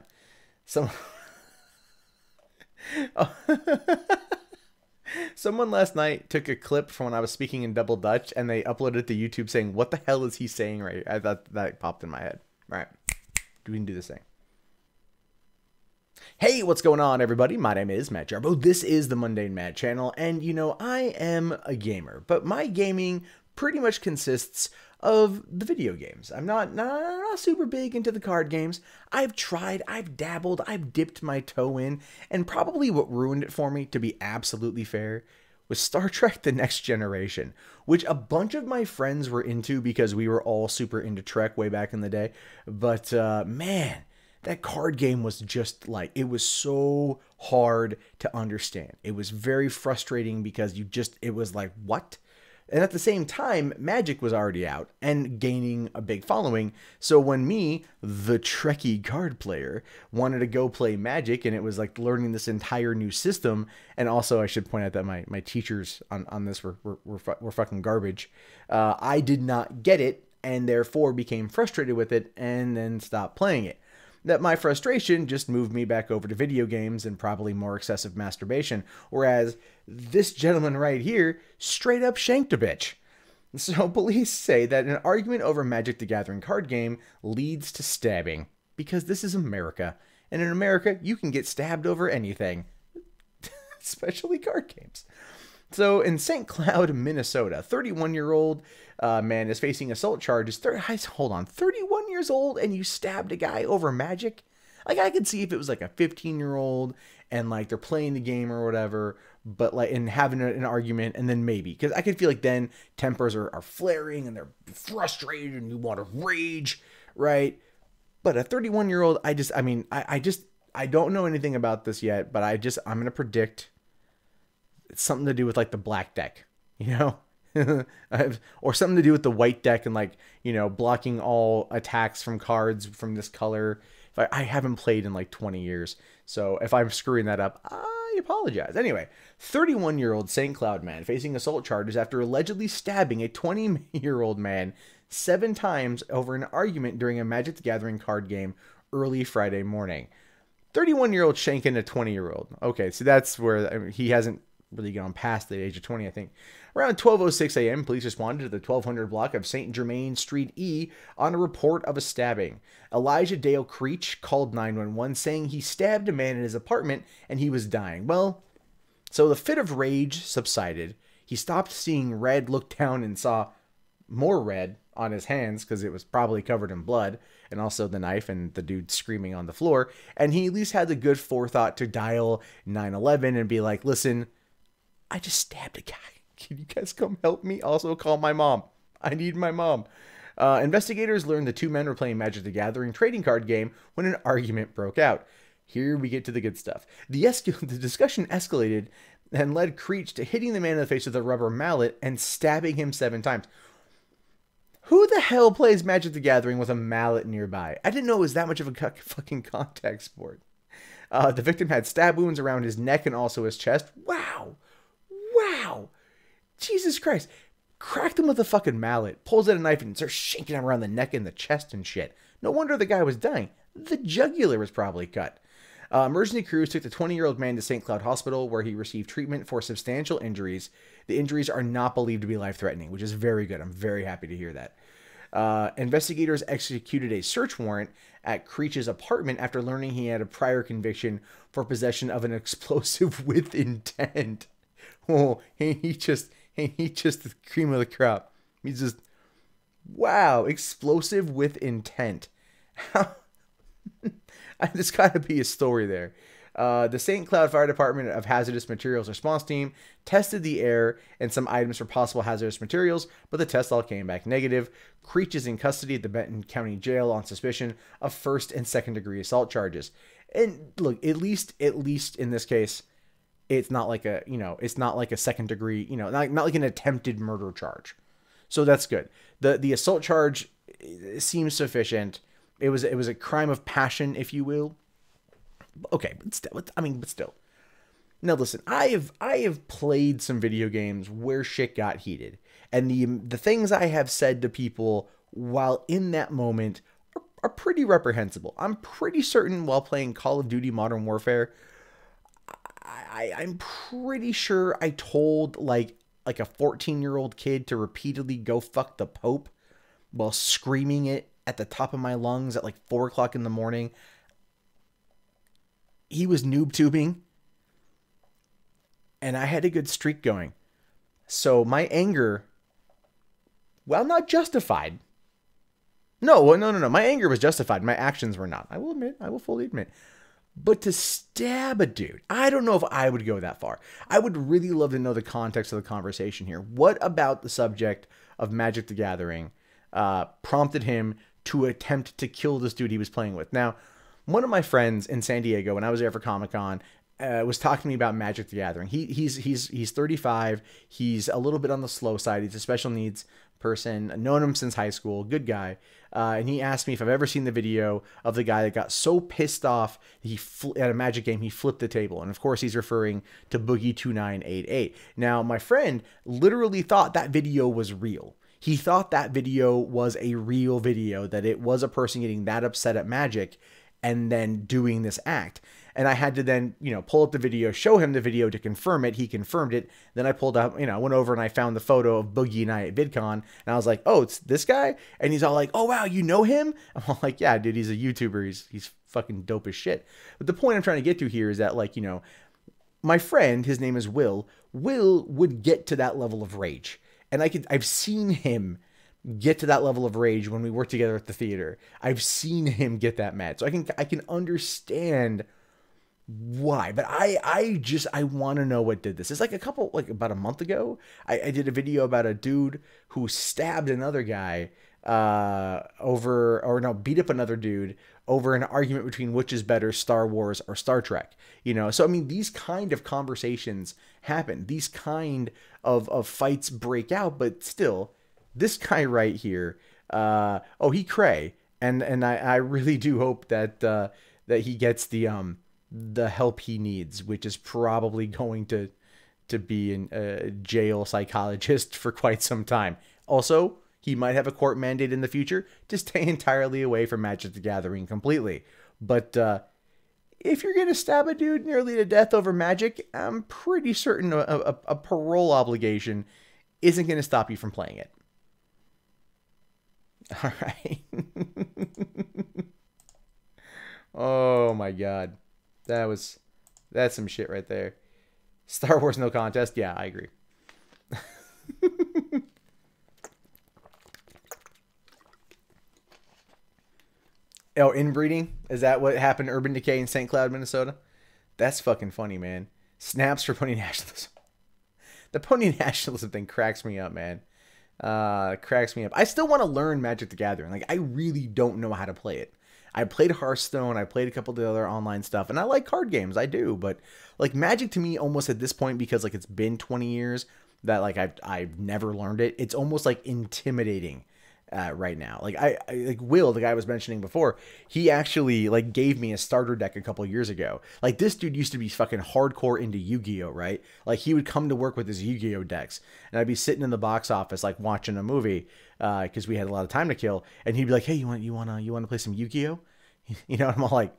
Someone last night took a clip from when I was speaking in double Dutch and they uploaded it to YouTube saying, what the hell is he saying right here? I thought that popped in my head. All right. We can do this thing. Hey, what's going on, everybody? My name is Matt Jarbo. This is the Mundane Matt channel, and you know, I am a gamer, but my gaming pretty much consists of the video games. I'm not super big into the card games. I've tried, I've dabbled, I've dipped my toe in, and probably what ruined it for me, to be absolutely fair, was Star Trek The Next Generation, which a bunch of my friends were into because we were all super into Trek way back in the day. But man, that card game was just like, it was so hard to understand. It was very frustrating because it was like, what? And at the same time, Magic was already out and gaining a big following. So when me, the Trekkie card player, wanted to go play Magic, and it was like learning this entire new system, and also I should point out that my teachers on this were fucking garbage. I did not get it, and therefore became frustrated with it, and then stopped playing it. That my frustration just moved me back over to video games and probably more excessive masturbation, whereas this gentleman right here straight up shanked a bitch. So police say that an argument over Magic the Gathering card game leads to stabbing, because this is America, and in America you can get stabbed over anything, especially card games. So in St. Cloud, Minnesota, 31-year-old man is facing assault charges. Hold on, 31 years old and you stabbed a guy over Magic? Like, I could see if it was like a 15-year-old and like they're playing the game or whatever, but like, and having an argument, and then maybe, because I could feel like then tempers are flaring and they're frustrated and you want to rage, right? But a 31-year-old, I don't know anything about this yet, but I'm going to predict it's something to do with like the black deck, you know, or something to do with the white deck and like, you know, blocking all attacks from cards from this color. I haven't played in like 20 years. So if I'm screwing that up, I apologize. Anyway, 31-year-old St. Cloud man facing assault charges after allegedly stabbing a 20-year-old man 7 times over an argument during a Magic the Gathering card game early Friday morning. 31-year-old shanking a 20-year-old. Okay, so that's where he hasn't really gone past the age of 20, I think. Around 12:06 a.m., police responded to the 1200 block of St. Germain Street E on a report of a stabbing. Elijah Dale Creech called 911 saying he stabbed a man in his apartment and he was dying. Well, so the fit of rage subsided. He stopped seeing red, looked down and saw more red on his hands because it was probably covered in blood, and also the knife and the dude screaming on the floor. And he at least had the good forethought to dial 911 and be like, listen, I just stabbed a guy. Can you guys come help me? Also call my mom. I need my mom. Investigators learned the 2 men were playing Magic the Gathering trading card game when an argument broke out. Here we get to the good stuff. The discussion escalated and led Creech to hitting the man in the face with a rubber mallet and stabbing him 7 times. Who the hell plays Magic the Gathering with a mallet nearby? I didn't know it was that much of a fucking contact sport. The victim had stab wounds around his neck and also his chest. Wow. Wow. Jesus Christ. Cracked him with a fucking mallet, pulls out a knife and starts shaking him around the neck and the chest and shit. No wonder the guy was dying. The jugular was probably cut. Emergency crews took the 20-year-old man to St. Cloud Hospital, where he received treatment for substantial injuries. The injuries are not believed to be life-threatening, which is very good. I'm very happy to hear that. Investigators executed a search warrant at Creech's apartment after learning he had a prior conviction for possession of an explosive with intent. Oh, he just the cream of the crop. He's just, wow, explosive with intent. There's got to be a story there. The St. Cloud Fire Department of Hazardous Materials Response Team tested the air and some items for possible hazardous materials, but the test all came back negative. Creech is in custody at the Benton County Jail on suspicion of first and second degree assault charges. And look, at least in this case, it's not like a, it's not like a second degree, not like an attempted murder charge. So that's good. The assault charge seems sufficient. It was a crime of passion, if you will. Okay, but still. Now listen, I have played some video games where shit got heated, and the things I have said to people while in that moment are pretty reprehensible. I'm pretty certain while playing Call of Duty Modern Warfare, I'm pretty sure I told like a 14-year-old kid to repeatedly go fuck the Pope while screaming it at the top of my lungs at like 4 o'clock in the morning. He was noob tubing, and I had a good streak going. So my anger, well, not justified. No. My anger was justified. My actions were not. I will fully admit. But to stab a dude, I don't know if I would go that far. I would really love to know the context of the conversation here. What about the subject of Magic the Gathering prompted him to attempt to kill this dude he was playing with? Now, one of my friends in San Diego, when I was there for Comic-Con, was talking to me about Magic the Gathering. He's 35. He's a little bit on the slow side. He's a special needs person. I've known him since high school. Good guy. And he asked me if I've ever seen the video of the guy that got so pissed off at a Magic game he flipped the table. And of course he's referring to Boogie2988. Now my friend literally thought that video was real. He thought that video was a real video, that it was a person getting that upset at Magic and then doing this act. And I had to then, pull up the video, show him the video to confirm it. He confirmed it. Then I pulled out, I went over and I found the photo of Boogie and I at VidCon. And I was like, oh, it's this guy? And he's all like, oh, wow, you know him? I'm all like, yeah, dude, he's a YouTuber. He's fucking dope as shit. But the point I'm trying to get to here is that, my friend, his name is Will would get to that level of rage. And I've seen him get to that level of rage when we worked together at the theater. I've seen him get that mad. So I can understand why, but I want to know what did this. It's about a month ago, I did a video about a dude who stabbed another guy beat up another dude over an argument between which is better, Star Wars or Star Trek. So I mean, these kind of conversations happen. These kind of fights break out, but still, this guy right here, he cray, and I really do hope that that he gets the help he needs, which is probably going to be a jail psychologist for quite some time. Also, he might have a court mandate in the future to stay entirely away from Magic the Gathering completely. But if you're going to stab a dude nearly to death over Magic, I'm pretty certain a parole obligation isn't going to stop you from playing it. All right. Oh my God. That's some shit right there. Star Wars no contest. Yeah, I agree. Oh, inbreeding? Is that what happened to Urban Decay in St. Cloud, Minnesota? That's fucking funny, man. Snaps for pony nationalism. The pony nationalism thing cracks me up, man. Cracks me up. I still want to learn Magic the Gathering. I really don't know how to play it. I played Hearthstone, I played a couple of the other online stuff, and I like card games, I do, but Magic to me almost at this point, because it's been 20 years that I've never learned it, it's almost intimidating right now. Will, the guy I was mentioning before, he actually gave me a starter deck a couple years ago. This dude used to be fucking hardcore into Yu-Gi-Oh, right? He would come to work with his Yu-Gi-Oh decks, and I'd be sitting in the box office watching a movie because we had a lot of time to kill, and he'd be like, hey, you want to play some Yu-Gi-Oh? And I'm all like,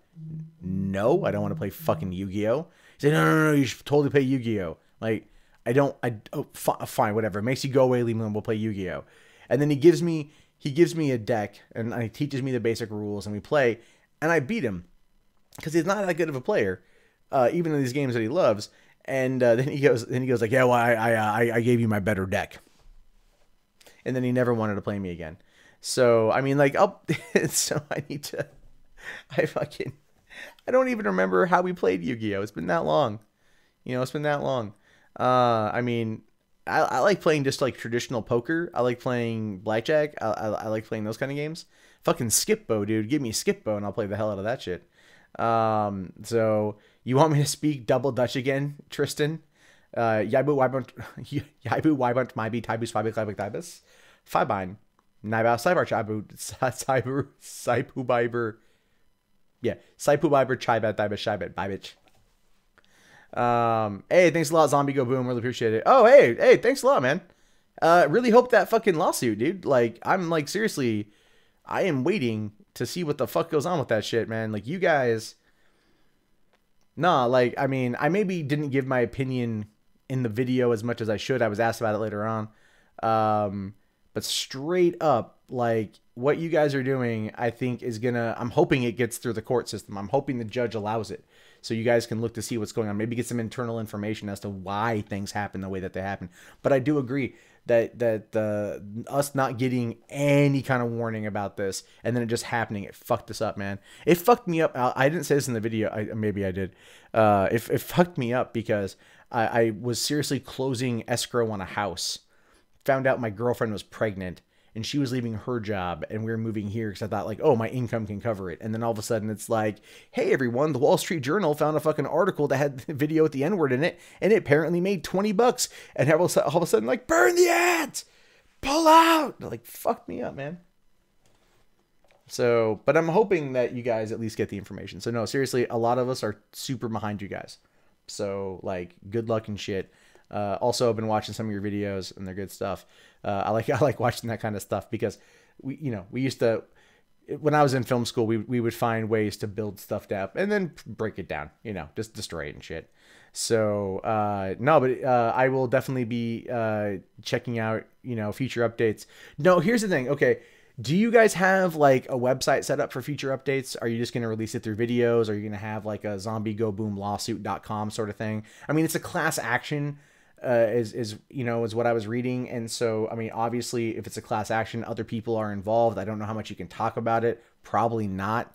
no, I don't want to play fucking Yu-Gi-Oh. He's like, no, you should totally play Yu-Gi-Oh. Fine, whatever. It makes you go away, leave me alone, we'll play Yu-Gi-Oh. And then he gives me a deck, and he teaches me the basic rules, and we play, and I beat him because he's not that good of a player, even in these games that he loves. And then he goes like, yeah, well, I gave you my better deck, and then he never wanted to play me again. So I mean, so I need to, I don't even remember how we played Yu-Gi-Oh. It's been that long. You know, it's been that long. I mean, I like playing just like traditional poker. I like playing blackjack. I like playing those kind of games. Fucking Skip-Bo, dude. Give me Skip-Bo and I'll play the hell out of that shit. So you want me to speak double Dutch again, Tristan? Jaibu Wybunt, Jaibu Wybunt, Maibi, Tibus, Fabi, Klebik, Tibus, Fibine, Naibau, Cyber, Chabu, Cyber, Saipu Biber. Yeah, Saipu Biber, Chibet, Tibus, Shibet, Bibich. Hey, thanks a lot, Zombie Go Boom. Really appreciate it. Oh, hey, thanks a lot, man. Really hope that fucking lawsuit, dude. Like, I'm like, seriously, I am waiting to see what the fuck goes on with that shit, man. Like, you guys, nah, like, I mean, I maybe didn't give my opinion in the video as much as I should. I was asked about it later on. But straight up, like, what you guys are doing, I think is gonna, I'm hoping it gets through the court system. I'm hoping the judge allows it. So you guys can look to see what's going on. Maybe get some internal information as to why things happen the way that they happen. But I do agree that us not getting any kind of warning about this and then it just happening, it fucked us up, man. It fucked me up. I didn't say this in the video. Maybe I did. It fucked me up because I was seriously closing escrow on a house. Found out my girlfriend was pregnant. And she was leaving her job and we were moving here because I thought like, oh, my income can cover it. And then all of a sudden it's like, hey, everyone, the Wall Street Journal found a fucking article that had the video with the N-word in it. And it apparently made $20. And all of a sudden, like, burn the ads, pull out. Like, fuck me up, man. So, but I'm hoping that you guys at least get the information. So no, seriously, a lot of us are super behind you guys. So like, good luck and shit. Also, I've been watching some of your videos and they're good stuff. I like watching that kind of stuff because we used to, when I was in film school, we would find ways to build stuff down and then break it down, just destroy it and shit. So, no, but, I will definitely be, checking out, future updates. No, here's the thing. Okay. Do you guys have like a website set up for future updates? Are you just going to release it through videos? Are you going to have like a zombiegoboomlawsuit.com sort of thing? I mean, it's a class action, is what I was reading. And so, I mean, obviously if it's a class action, other people are involved. I don't know how much you can talk about it. Probably not,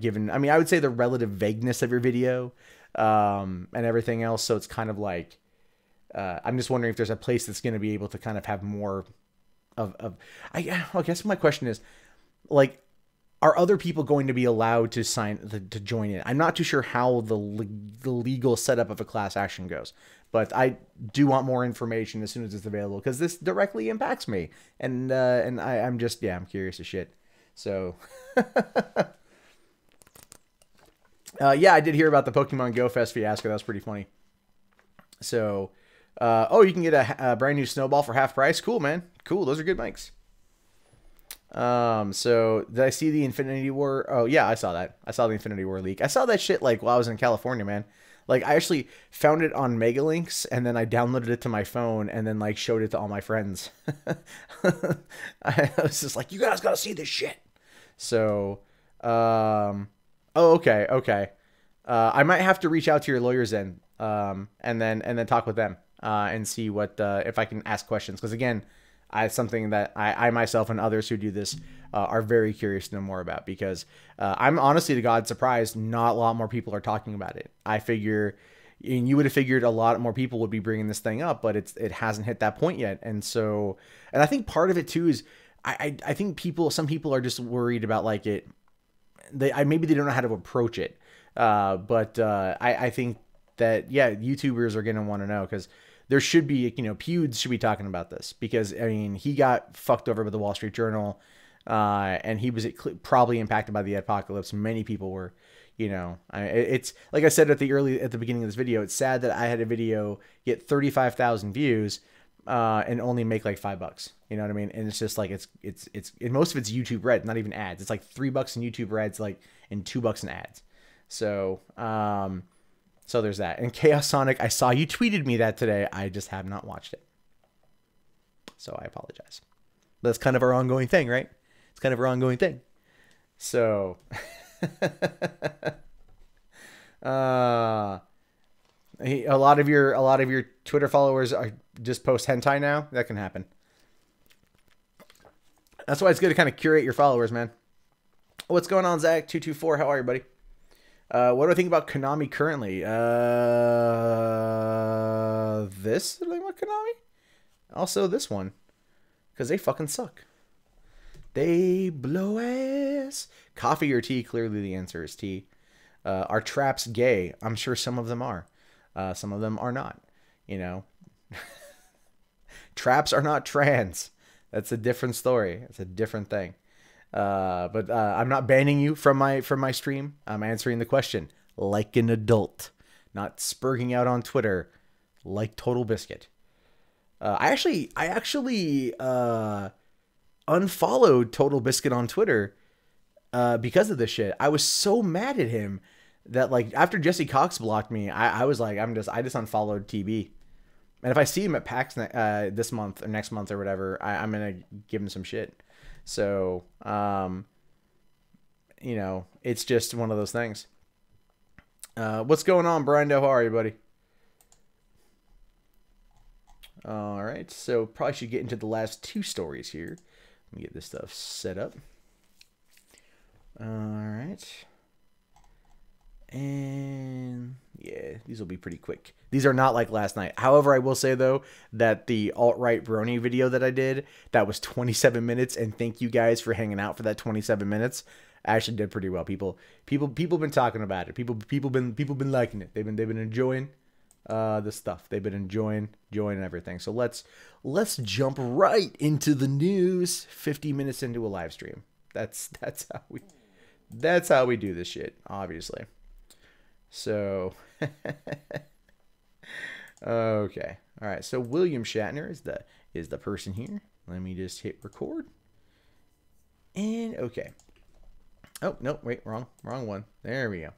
given, I mean, I would say the relative vagueness of your video, and everything else. So it's kind of like, I'm just wondering if there's a place that's going to be able to kind of have more I guess my question is, like, are other people going to be allowed to to join in? I'm not too sure how the legal setup of a class action goes, but I do want more information as soon as it's available because this directly impacts me, and I'm just, I'm curious as shit. So, yeah, I did hear about the Pokemon Go Fest fiasco. That was pretty funny. So, oh, you can get a brand new snowball for half price. Cool, man. Cool. Those are good mics. So did I see the Infinity War? Oh yeah, I saw that. I saw the Infinity War leak. I saw that shit like while I was in California, man. Like I actually found it on Megalinks and then I downloaded it to my phone and then like showed it to all my friends. I was just like, you guys gotta see this shit. So, oh, okay. Okay. I might have to reach out to your lawyers then, and then talk with them, and see what, if I can ask questions. Cause again, something that I myself and others who do this are very curious to know more about, because I'm honestly to God surprised not a lot more people are talking about it. I figure, and you would have figured a lot more people would be bringing this thing up, but it hasn't hit that point yet. And so, and I think part of it too is I think some people are just worried about like maybe they don't know how to approach it. But I think that, yeah, YouTubers are going to want to know, because there should be, Pewds should be talking about this, because, I mean, he got fucked over by the Wall Street Journal, and he was probably impacted by the apocalypse. Many people were, it's like I said at the beginning of this video, it's sad that I had a video get 35,000 views, and only make like $5. You know what I mean? And it's just like, it's most of it's YouTube Red, not even ads. It's like $3 in YouTube Reds, like, and $2 in ads. So, so there's that. And Chaos Sonic, I saw you tweeted me that today. I just have not watched it. So I apologize. That's kind of our ongoing thing, right? It's kind of our ongoing thing. So, a lot of your Twitter followers are just post hentai now. That can happen. That's why it's good to kind of curate your followers, man. What's going on, Zach224? How are you, buddy? What do I think about Konami currently? This? What do I think about Konami? Also this one. Because they fucking suck. They blow ass. Coffee or tea? Clearly the answer is tea. Are traps gay? I'm sure some of them are. Some of them are not. You know. Traps are not trans. That's a different story. It's a different thing. But I'm not banning you from my stream. I'm answering the question like an adult, not spurging out on Twitter like Total Biscuit. I actually unfollowed Total Biscuit on Twitter because of this shit. I was so mad at him that, like, after Jesse Cox blocked me, I was like, I just unfollowed TB. And if I see him at PAX this month or next month or whatever, I'm gonna give him some shit. So, you know, it's just one of those things. What's going on, Brian? How are you, buddy? All right, so probably should get into the last two stories here. Let me get this stuff set up. All right. And yeah, these will be pretty quick. These are not like last night. However, I will say, though, that the alt-right brony video that I did, that was 27 minutes, and thank you guys for hanging out for that 27 minutes. I actually did pretty well. People been talking about it. People been liking it. They've been enjoying the stuff. They've been enjoying everything. So let's jump right into the news. 50 minutes into a live stream. That's how we do this shit, obviously. So okay. All right. So William Shatner is the person here. Let me just hit record. And okay. Oh, no, wait, wrong one. There we go.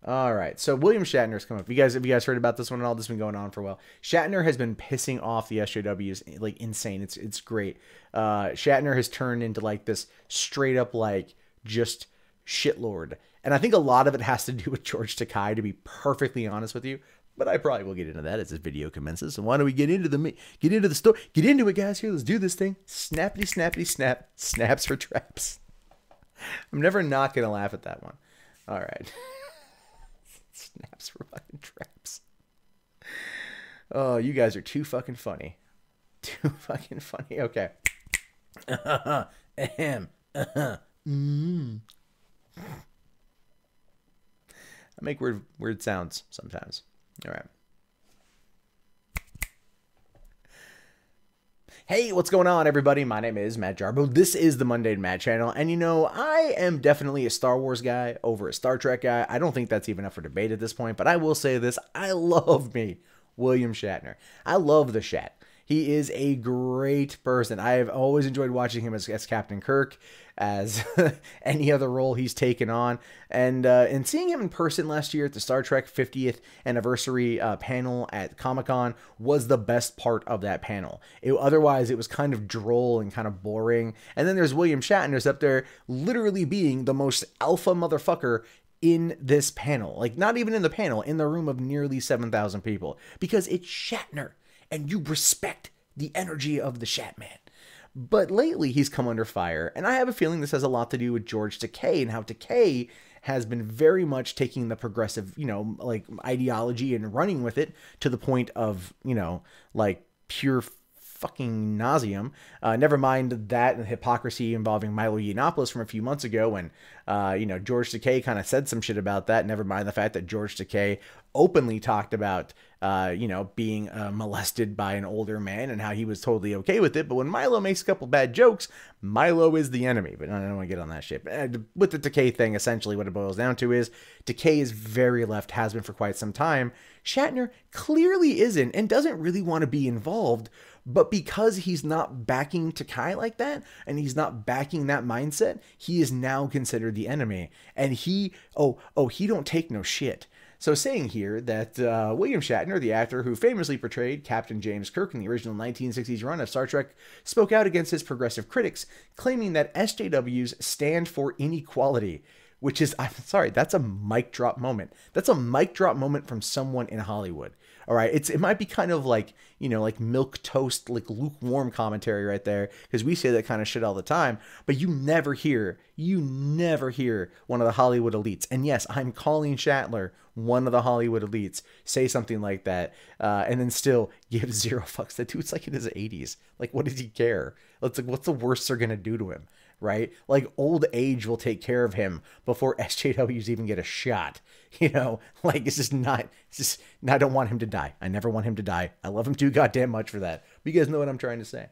All right, so William Shatner's come up. Have you guys heard about this one at all? This has been going on for a while. Shatner has been pissing off the SJWs like insane. It's great. Shatner has turned into like this straight up like just shitlord, and I think a lot of it has to do with George Takei, to be perfectly honest with you. But I probably will get into that as this video commences. So why don't we get into the story? Get into it, guys. Here, let's do this thing. Snappity snappity snap. Snaps for traps. I'm never not gonna laugh at that one. All right. Snaps for fucking traps. Oh, you guys are too fucking funny. Too fucking funny. Okay. Ahem. I make weird sounds sometimes. All right. Hey, what's going on, everybody? My name is Matt Jarbo. This is the MundaneMatt channel, and you know, I am definitely a Star Wars guy over a Star Trek guy. I don't think that's even up for debate at this point, but I will say this. I love me William Shatner. I love the Shat. He is a great person. I have always enjoyed watching him as Captain Kirk, as any other role he's taken on. And seeing him in person last year at the Star Trek 50th anniversary panel at Comic-Con was the best part of that panel. Otherwise, it was kind of droll and kind of boring. And then there's William Shatner's up there literally being the most alpha motherfucker in this panel. Like, not even in the panel, in the room of nearly 7,000 people. Because it's Shatner. And you respect the energy of the Shatman. But lately, he's come under fire, and I have a feeling this has a lot to do with George Takei and how Takei has been very much taking the progressive, you know, like ideology and running with it to the point of, you know, like pure fucking nauseum. Never mind that and the hypocrisy involving Milo Yiannopoulos from a few months ago when, you know, George Takei kind of said some shit about that. Never mind the fact that George Takei openly talked about, you know, being molested by an older man and how he was totally okay with it. But when Milo makes a couple bad jokes, Milo is the enemy. But I don't want to get on that shit. But with the Takei thing, essentially what it boils down to is Takei is very left, has been for quite some time. Shatner clearly isn't and doesn't really want to be involved. But because he's not backing Takei like that, and he's not backing that mindset, he is now considered the enemy. And he don't take no shit. So saying here that William Shatner, the actor who famously portrayed Captain James Kirk in the original 1960s run of Star Trek, spoke out against his progressive critics, claiming that SJWs stand for inequality, which is, I'm sorry, that's a mic drop moment. That's a mic drop moment from someone in Hollywood. All right. It might be kind of like, like milk toast, like lukewarm commentary right there, because we say that kind of shit all the time, but you never hear one of the Hollywood elites. And yes, I'm calling Shatner one of the Hollywood elites say something like that, and then still give zero fucks. That dude's like in his 80s. Like, what does he care? What's the worst they're gonna do to him, right? Like, old age will take care of him before SJWs even get a shot. Like, I don't want him to die. I never want him to die. I love him too goddamn much for that. But you guys know what I'm trying to say.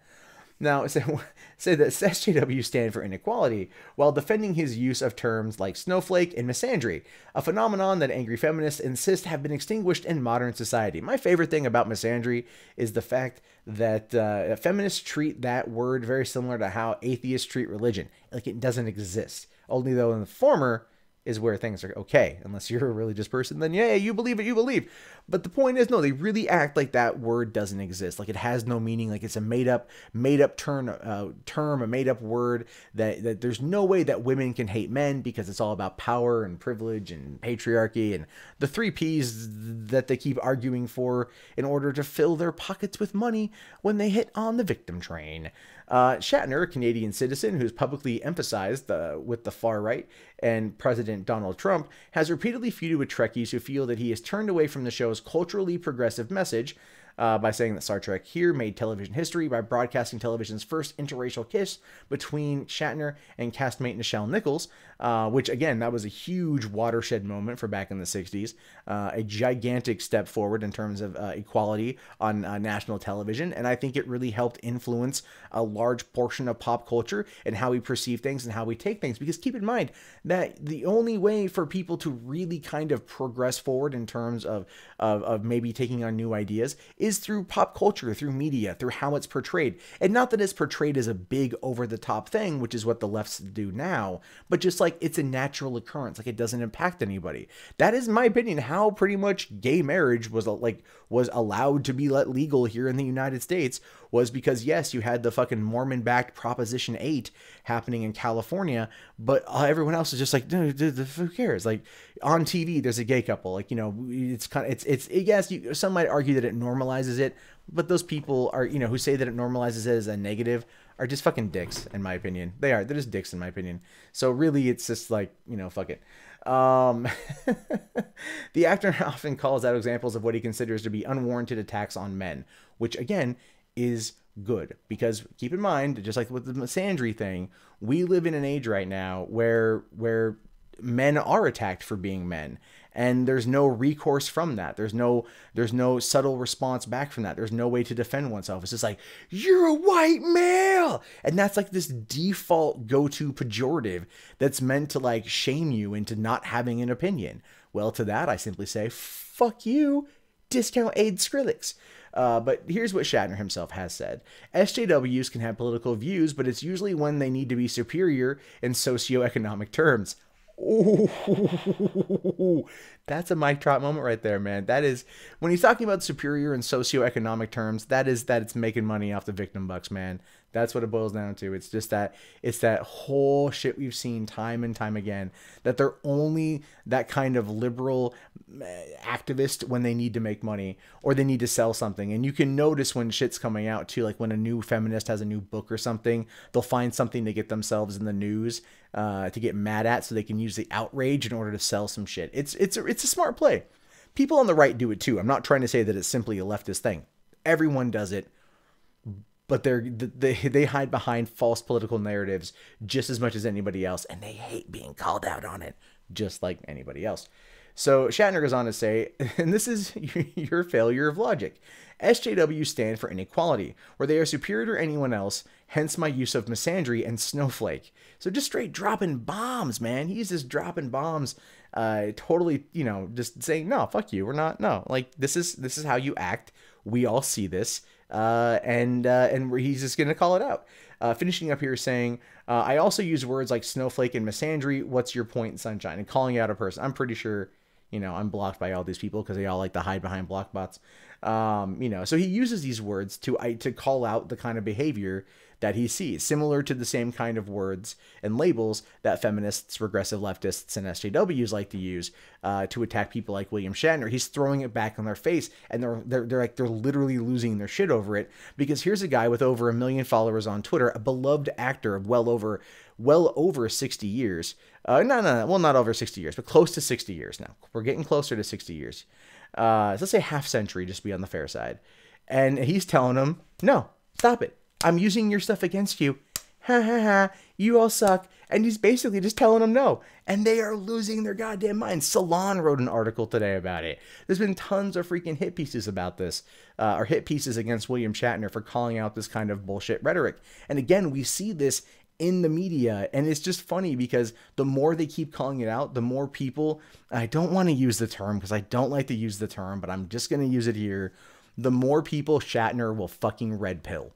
Now, say that SJW stand for inequality while defending his use of terms like snowflake and misandry, a phenomenon that angry feminists insist have been extinguished in modern society. My favorite thing about misandry is the fact that feminists treat that word very similar to how atheists treat religion. Like, it doesn't exist. Only though in the former is where things are okay. Unless you're a religious person, then yeah, you believe it, you believe. But the point is, no, they really act like that word doesn't exist. Like, it has no meaning. Like, it's a made up term, a made up word that there's no way that women can hate men because it's all about power and privilege and patriarchy and the 3 Ps that they keep arguing for in order to fill their pockets with money when they hit on the victim train. Shatner, a Canadian citizen who's publicly emphasized with the far right and President Donald Trump, has repeatedly feuded with Trekkies who feel that he has turned away from the show's culturally progressive message by saying that Star Trek here made television history by broadcasting television's first interracial kiss between Shatner and castmate Nichelle Nichols, which, again, that was a huge watershed moment for back in the 60s, a gigantic step forward in terms of equality on national television, and I think it really helped influence a large portion of pop culture and how we perceive things and how we take things, because keep in mind that the only way for people to really kind of progress forward in terms of maybe taking on new ideas is through pop culture, through media, through how it's portrayed. And not that it's portrayed as a big over-the-top thing, which is what the lefts do now, but just like it's a natural occurrence, like it doesn't impact anybody. That is, in my opinion, how pretty much gay marriage was allowed to be let legal here in the United States, was because, yes, you had the fucking Mormon-backed Proposition 8 happening in California, but everyone else is just like, dude, who cares? Like, on TV, there's a gay couple. Like, it's kind of, it's yes, some might argue that it normalizes it, but those people are, who say that it normalizes it as a negative are just fucking dicks, in my opinion. They're just dicks, in my opinion. So really, it's just like, fuck it. The actor often calls out examples of what he considers to be unwarranted attacks on men, which, again, is good, because keep in mind, just like with the misandry thing, we live in an age right now where men are attacked for being men, and there's no recourse from that. There's no subtle response back from that. There's no way to defend oneself. It's just like, you're a white male, and that's like this default go-to pejorative that's meant to like shame you into not having an opinion. Well, to that I simply say, fuck you, discount aid Skrillex. But here's what Shatner himself has said. SJWs can have political views, but it's usually when they need to be superior in socioeconomic terms. Oh, that's a mic drop moment right there, man. That is, when he's talking about superior in socioeconomic terms, that it's making money off the victim bucks, man. That's what it boils down to. It's just that, it's that whole shit we've seen time and time again, that they're only that kind of liberal activist when they need to make money or they need to sell something. And you can notice when shit's coming out too, like when a new feminist has a new book or something, they'll find something to get themselves in the news, to get mad at, so they can use the outrage in order to sell some shit. It's a smart play. People on the right do it too. I'm not trying to say that it's simply a leftist thing. Everyone does it. But they hide behind false political narratives just as much as anybody else, and they hate being called out on it, just like anybody else. So Shatner goes on to say, and this is your failure of logic. SJWs stand for inequality, where they are superior to anyone else, hence my use of misandry and snowflake. So just straight dropping bombs, man. He's just dropping bombs, totally, just saying, no, fuck you, we're not, no. Like, this is how you act. We all see this. And he's just going to call it out. Finishing up here saying, I also use words like snowflake and misandry. What's your point, sunshine? And calling out a person. I'm pretty sure, I'm blocked by all these people because they all like to hide behind block bots. So he uses these words to call out the kind of behavior that he sees, similar to the same kind of words and labels that feminists, progressive leftists, and SJWs like to use to attack people like William Shatner. He's throwing it back on their face, and they're literally losing their shit over it, because here's a guy with over 1 million followers on Twitter, a beloved actor of well over 60 years. Not over 60 years, but close to 60 years now. We're getting closer to 60 years. So let's say half century, just to be on the fair side. And he's telling them, no, stop it. I'm using your stuff against you. Ha ha ha. You all suck. And he's basically just telling them no. And they are losing their goddamn minds. Salon wrote an article today about it. There's been tons of freaking hit pieces about this, or hit pieces against William Shatner for calling out this kind of bullshit rhetoric. And again, we see this in the media, and it's just funny because the more they keep calling it out, the more people, I don't want to use the term because I don't like to use the term, but I'm just going to use it here. The more people Shatner will fucking red pill.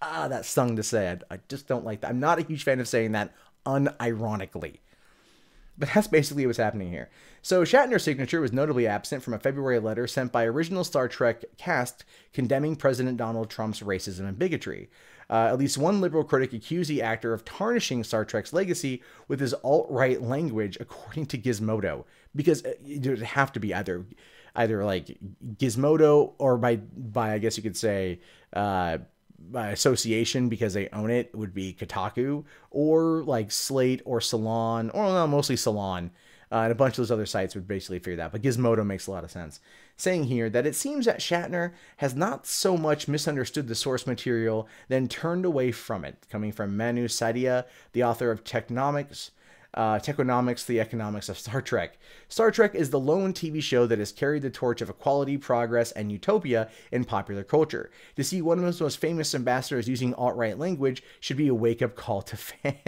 That stung to say. I just don't like that. I'm not a huge fan of saying that unironically. But that's basically what's happening here. So Shatner's signature was notably absent from a February letter sent by original Star Trek cast condemning President Donald Trump's racism and bigotry. At least one liberal critic accused the actor of tarnishing Star Trek's legacy with his alt-right language, according to Gizmodo. Because it would have to be either like Gizmodo, or by I guess you could say by association, because they own it, would be Kotaku, or like Slate or Salon, or no, mostly Salon, and a bunch of those other sites would basically figure that. But Gizmodo makes a lot of sense. Saying here that it seems that Shatner has not so much misunderstood the source material, then turned away from it. Coming from Manu Saadia, the author of Techonomics, the Economics of Star Trek. Star Trek is the lone TV show that has carried the torch of equality, progress, and utopia in popular culture. To see one of its most famous ambassadors using alt-right language should be a wake-up call to fans.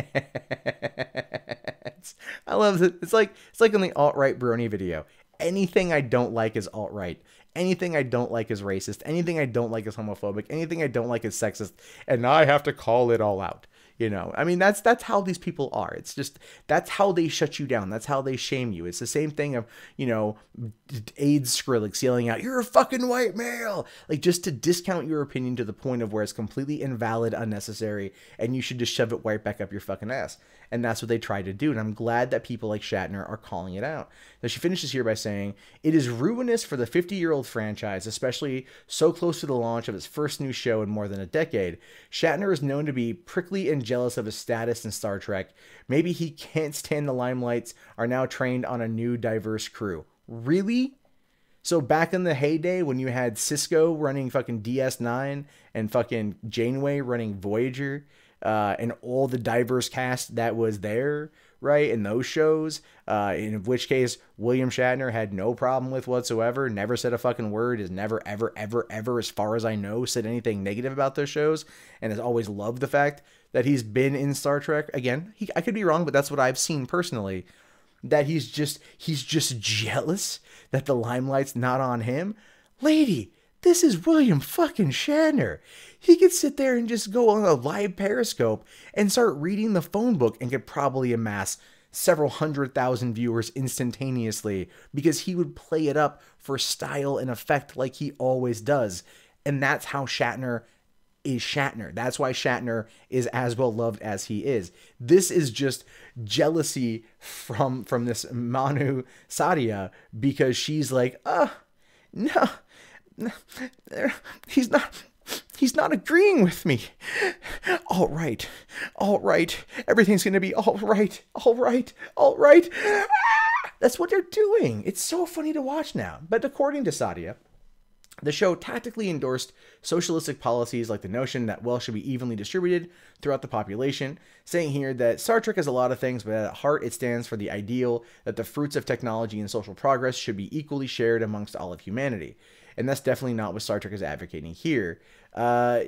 I love it. It's like in the alt-right brony video. Anything I don't like is alt-right. Anything I don't like is racist. Anything I don't like is homophobic. Anything I don't like is sexist. And I have to call it all out. You know, I mean, that's how these people are. It's just, that's how they shut you down. That's how they shame you. It's the same thing of, you know, AIDS Skrillex yelling out, "You're a fucking white male." Like, just to discount your opinion to the point of where it's completely invalid, unnecessary, and you should just shove it right back up your fucking ass. And that's what they try to do. And I'm glad that people like Shatner are calling it out. Now, she finishes here by saying, "It is ruinous for the 50-year-old franchise, especially so close to the launch of its first new show in more than a decade. Shatner is known to be prickly and jealous of his status in Star Trek. Maybe he can't stand the limelights, are now trained on a new diverse crew." Really? So back in the heyday when you had Cisco running fucking DS9 and fucking Janeway running Voyager, and all the diverse cast that was there, right, in those shows, in which case William Shatner had no problem with whatsoever, never said a fucking word, has never, ever, ever, ever, as far as I know, said anything negative about those shows, and has always loved the fact that he's been in Star Trek. Again, I could be wrong, but that's what I've seen personally, that he's just jealous that the limelight's not on him. Lady, this is William fucking Shatner. He could sit there and just go on a live Periscope and start reading the phone book and could probably amass several 100,000 viewers instantaneously, because he would play it up for style and effect like he always does. And that's how Shatner is Shatner. That's why Shatner is as well loved as he is. This is just jealousy from this Manu Saadia, because she's like, no, he's not agreeing with me. All right. Everything's going to be all right. That's what they're doing. It's so funny to watch now. But according to Saadia, the show tactically endorsed socialistic policies like the notion that wealth should be evenly distributed throughout the population, saying here that Star Trek has a lot of things, but at heart it stands for the ideal that the fruits of technology and social progress should be equally shared amongst all of humanity. And that's definitely not what Star Trek is advocating here. I'm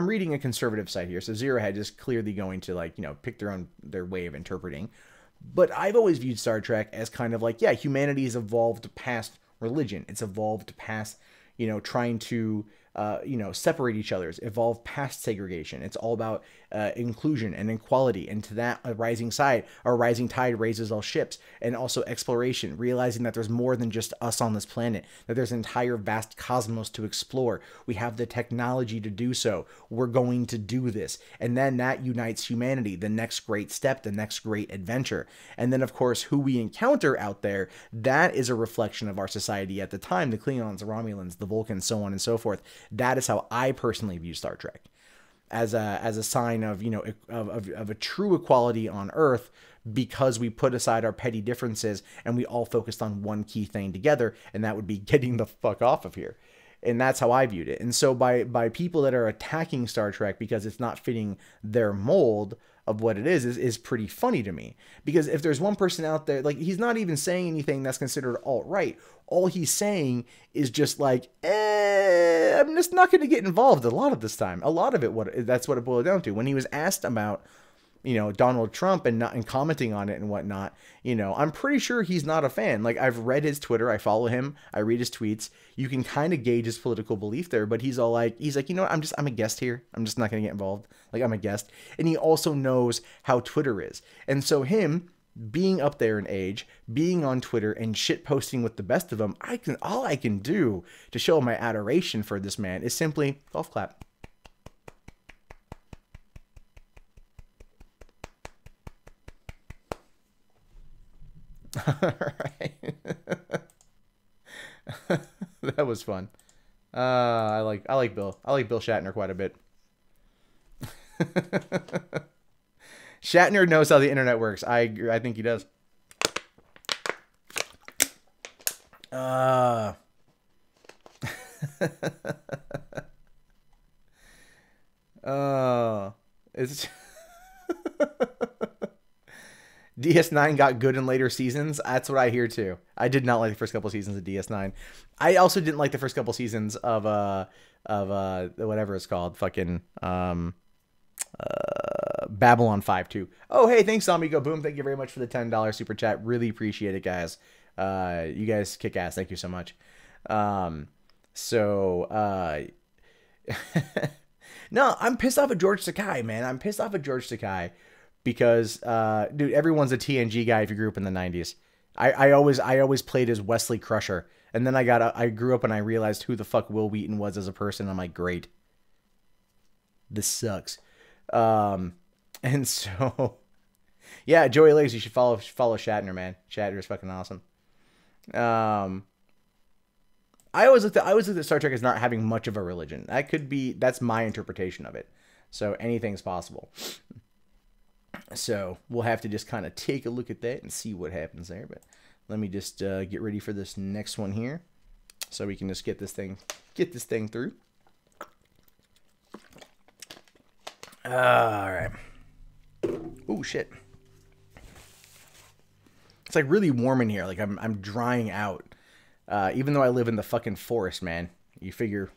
reading a conservative site here, so Zero Head is clearly going to, like, you know, pick their way of interpreting. But I've always viewed Star Trek as kind of like, yeah, humanity has evolved past religion. It's evolved past, you know, trying to separate each other, evolve past segregation. It's all about inclusion and equality. And to that, a rising tide raises all ships. And also exploration, realizing that there's more than just us on this planet, that there's an entire vast cosmos to explore. We have the technology to do so. We're going to do this. And then that unites humanity, the next great step, the next great adventure. And then, of course, who we encounter out there, that is a reflection of our society at the time, the Klingons, the Romulans, the Vulcans, so on and so forth. That is how I personally view Star Trek, as a sign of, of a true equality on Earth, because we put aside our petty differences and we all focused on one key thing together, and that would be getting the fuck off of here. And that's how I viewed it. And so by people that are attacking Star Trek because it's not fitting their mold of what it is pretty funny to me. Because if there's one person out there, like, he's not even saying anything that's considered alt-right. All he's saying is just like, I'm just not going to get involved a lot of this time. A lot of it, that's what it boiled down to. When he was asked about, Donald Trump and commenting on it and whatnot, I'm pretty sure he's not a fan. Like, I've read his Twitter, I follow him, I read his tweets. You can kind of gauge his political belief there, but he's like, I'm a guest here. I'm just not going to get involved. Like, I'm a guest. And he also knows how Twitter is. And so him being up there in age, being on Twitter and shit posting with the best of them, all I can do to show my adoration for this man is simply golf clap. All right. That was fun. I like Bill. I like Bill Shatner quite a bit. Shatner knows how the internet works. I think he does. It's DS9 got good in later seasons. That's what I hear too. I did not like the first couple seasons of DS9. I also didn't like the first couple seasons of whatever it's called, fucking Babylon 5 too. Oh, hey, thanks, Zombie Go Boom. Thank you very much for the $10 super chat. Really appreciate it, guys. You guys kick ass. Thank you so much. No, I'm pissed off at George Takei, man. I'm pissed off at George Takei because, dude, everyone's a TNG guy if you grew up in the 90s. I always played as Wesley Crusher, and then I grew up and I realized who the fuck Will Wheaton was as a person. I'm like, great, this sucks. And so, yeah, Joey Legs, you should follow Shatner, man. Shatner is fucking awesome. I always looked at Star Trek as not having much of a religion. That's my interpretation of it. So anything's possible. So we'll have to just kind of take a look at that and see what happens there. But let me just get ready for this next one here, so we can just get this thing through. All right. Oh shit. It's like really warm in here. Like I'm drying out. Even though I live in the fucking forest, man. You figure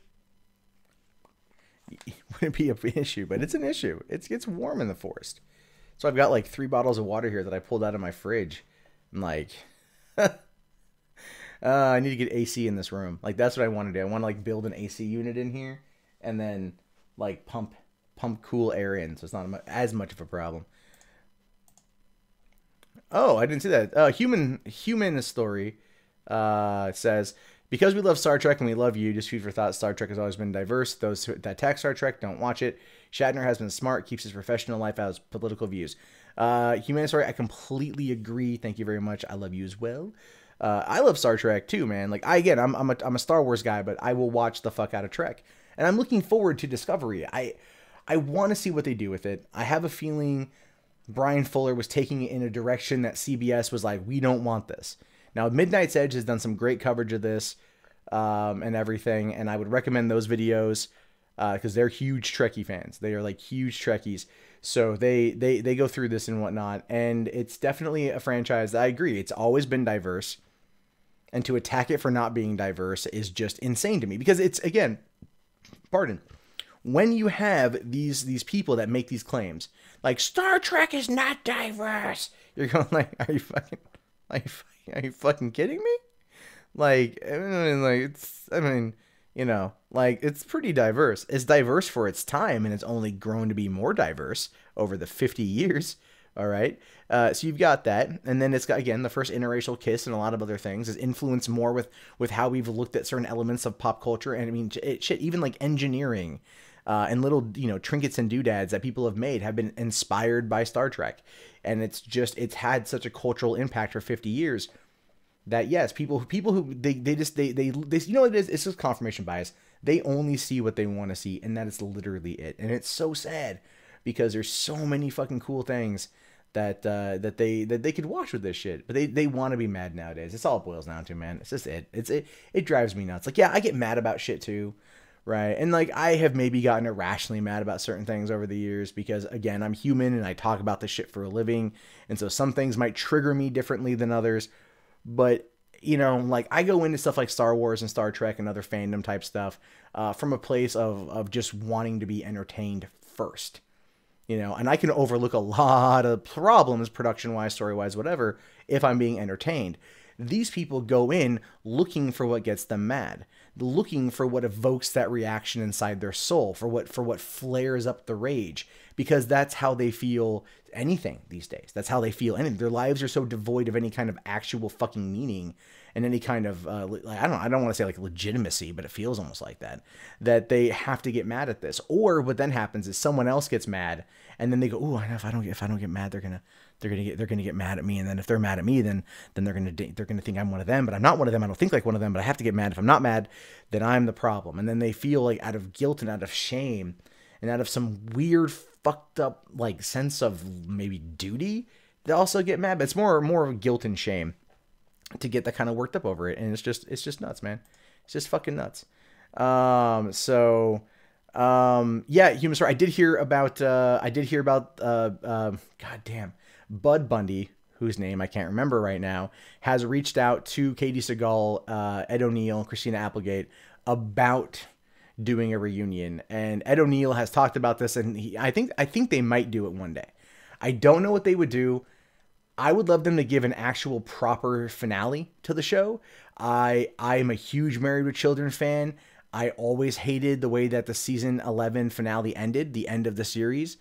it wouldn't be an issue, but it's an issue. It gets warm in the forest. So I've got like 3 bottles of water here that I pulled out of my fridge. I'm like, I need to get AC in this room. Like, that's what I want to do. I want to like build an AC unit in here and then like pump cool air in, so it's not as much of a problem. Oh, I didn't see that. Human story says, because we love Star Trek and we love you, just food for thought, Star Trek has always been diverse. Those that attack Star Trek don't watch it. Shatner has been smart, keeps his professional life out of his political views. Human story, I completely agree. Thank you very much. I love you as well. I love Star Trek too, man. Like, I'm a Star Wars guy, but I will watch the fuck out of Trek. And I'm looking forward to Discovery. I want to see what they do with it. I have a feeling Brian Fuller was taking it in a direction that CBS was like, we don't want this. Now, Midnight's Edge has done some great coverage of this and everything, and I would recommend those videos because they're huge Trekkie fans. They are like huge Trekkies. So they go through this and whatnot, and it's definitely a franchise that I agree. It's always been diverse, and to attack it for not being diverse is just insane to me because it's, again, when you have these people that make these claims, like Star Trek is not diverse, you're going like, are you fucking kidding me? Like, I mean, Like, it's pretty diverse. It's diverse for its time, and it's only grown to be more diverse over the 50 years. All right. So you've got that. And then it's got, again, the first interracial kiss and a lot of other things is influenced more with how we've looked at certain elements of pop culture. And I mean, shit, even like engineering and little, trinkets and doodads that people have made have been inspired by Star Trek. And it's had such a cultural impact for 50 years that, yes, people who they you know what it is? It's just confirmation bias. They only see what they want to see, and that is literally it. And it's so sad because there's so many fucking cool things that they could watch with this shit, but they want to be mad nowadays. It's all it boils down to, man. It's just it drives me nuts. Like, yeah, I get mad about shit too, right? And like, I have maybe gotten irrationally mad about certain things over the years because, again, I'm human and I talk about this shit for a living, and so some things might trigger me differently than others. But like, I go into stuff like Star Wars and Star Trek and other fandom type stuff from a place of just wanting to be entertained first. And I can overlook a lot of problems, production-wise, story-wise, whatever, if I'm being entertained. These people go in looking for what gets them mad, looking for what evokes that reaction inside their soul, for what flares up the rage, because that's how they feel anything these days. That's how they feel anything. Their lives are so devoid of any kind of actual fucking meaning and any kind of I don't want to say like legitimacy, but it feels almost like that they have to get mad at this. Or what then happens is someone else gets mad, and then they go, "Oh, if I don't get mad, they're gonna get mad at me." And then if they're mad at me, then they're gonna think I'm one of them, but I'm not one of them. I don't think like one of them, but I have to get mad. If I'm not mad, then I'm the problem. And then they feel like, out of guilt and out of shame and out of some weird fucked up like sense of maybe duty, they also get mad. But it's more of guilt and shame to get that kind of worked up over it. And it's just nuts, man. It's just fucking nuts. Yeah, Human Story. I did hear about goddamn Bud Bundy, whose name I can't remember right now, has reached out to Katie Sagal, Ed O'Neill, and Christina Applegate about doing a reunion. And Ed O'Neill has talked about this, and I think they might do it one day. I don't know what they would do. I would love them to give an actual proper finale to the show. I'm a huge Married with Children fan. I always hated the way that the season 11 finale ended, the end of the series.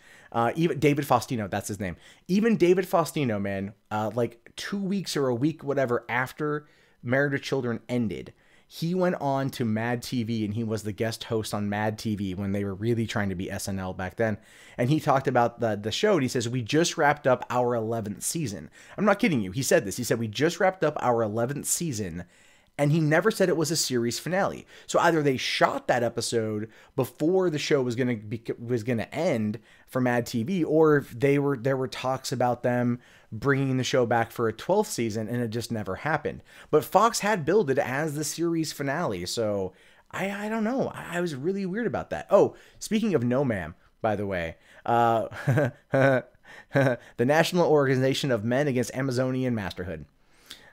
Even David Faustino, that's his name. Even David Faustino, man, like 2 weeks or a week, whatever, after Married with Children ended, he went on to Mad TV, and he was the guest host on Mad TV when they were really trying to be SNL back then. And he talked about the show, and he says, "We just wrapped up our 11th season." I'm not kidding you. He said this. He said, "We just wrapped up our 11th season." And he never said it was a series finale. So either they shot that episode before the show was gonna end for Mad TV, or if there were talks about them bringing the show back for a 12th season, and it just never happened. But Fox had billed it as the series finale, so I don't know. I was really weird about that. Oh, speaking of No Ma'am, by the way, the National Organization of Men Against Amazonian Masterhood.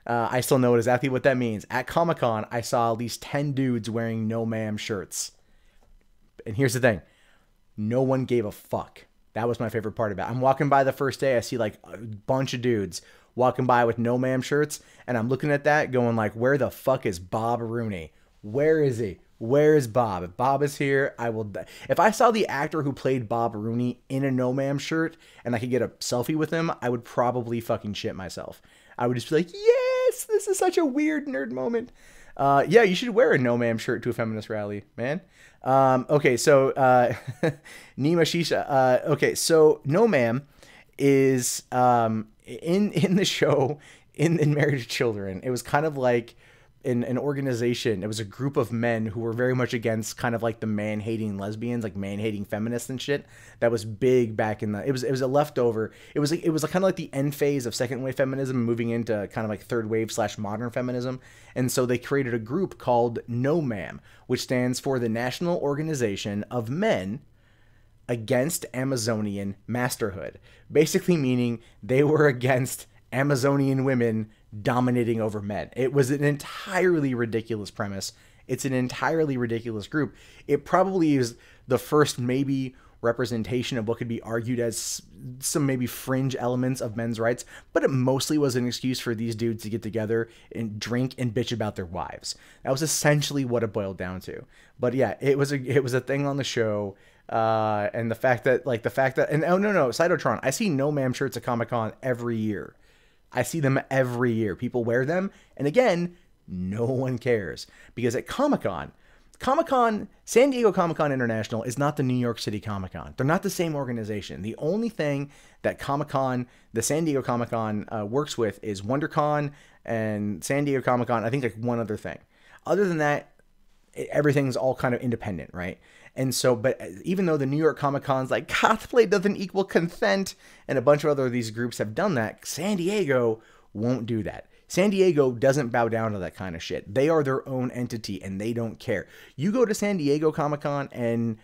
I still know exactly what that means. At Comic-Con, I saw at least 10 dudes wearing No Ma'am shirts. And here's the thing. No one gave a fuck. That was my favorite part about it. I'm walking by the first day. I see like a bunch of dudes walking by with No Ma'am shirts. And I'm looking at that going like, where the fuck is Bob Rooney? Where is he? Where is Bob? If Bob is here, I will... If I saw the actor who played Bob Rooney in a No Ma'am shirt and I could get a selfie with him, I would probably fucking shit myself. I would just be like, yes, this is such a weird nerd moment. Yeah, you should wear a No Ma'am shirt to a feminist rally, man. Okay, so Nima Shisha. Okay, so No Ma'am is in the show in Married with Children. It was kind of like an organization. It was a group of men who were very much against kind of like the man-hating lesbians, like man-hating feminists and shit. That was big back in the... It was a leftover. It was kind of like the end phase of second wave feminism, moving into kind of like third wave / modern feminism. And so they created a group called No Ma'am, which stands for the National Organization of Men Against Amazonian Masterhood. Basically meaning they were against Amazonian women dominating over men. It was an entirely ridiculous premise. It's an entirely ridiculous group. It probably is the first maybe representation of what could be argued as some maybe fringe elements of men's rights, but it mostly was an excuse for these dudes to get together and drink and bitch about their wives. That was essentially what it boiled down to. But yeah, it was a thing on the show. And the fact that and oh no, Cytotron, I see No Ma'am shirts at Comic-Con every year. I see them every year. People wear them, and again, no one cares, because at Comic-Con, San Diego Comic-Con International is not the New York City Comic-Con. They're not the same organization. The only thing that Comic-Con, the San Diego Comic-Con works with is WonderCon and San Diego Comic-Con. I think like one other thing. Other than that, everything's all kind of independent, right? And so, but even though the New York Comic-Con's like cosplay doesn't equal consent, and a bunch of other of these groups have done that, San Diego won't do that. San Diego doesn't bow down to that kind of shit. They are their own entity and they don't care. You go to San Diego Comic-Con and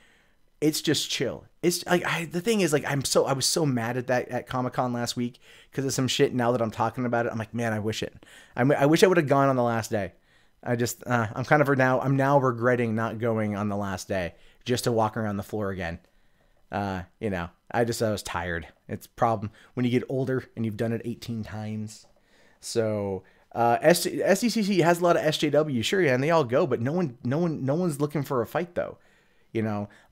it's just chill. It's like, the thing is, like, I was so mad at Comic-Con last week because of some shit. Now that I'm talking about it, I'm like, man, I wish I would have gone on the last day. I'm now regretting not going on the last day just to walk around the floor again. I was tired. It's a problem when you get older and you've done it 18 times. So, SDCC has a lot of SJW, sure, yeah, and they all go, but no one's looking for a fight though.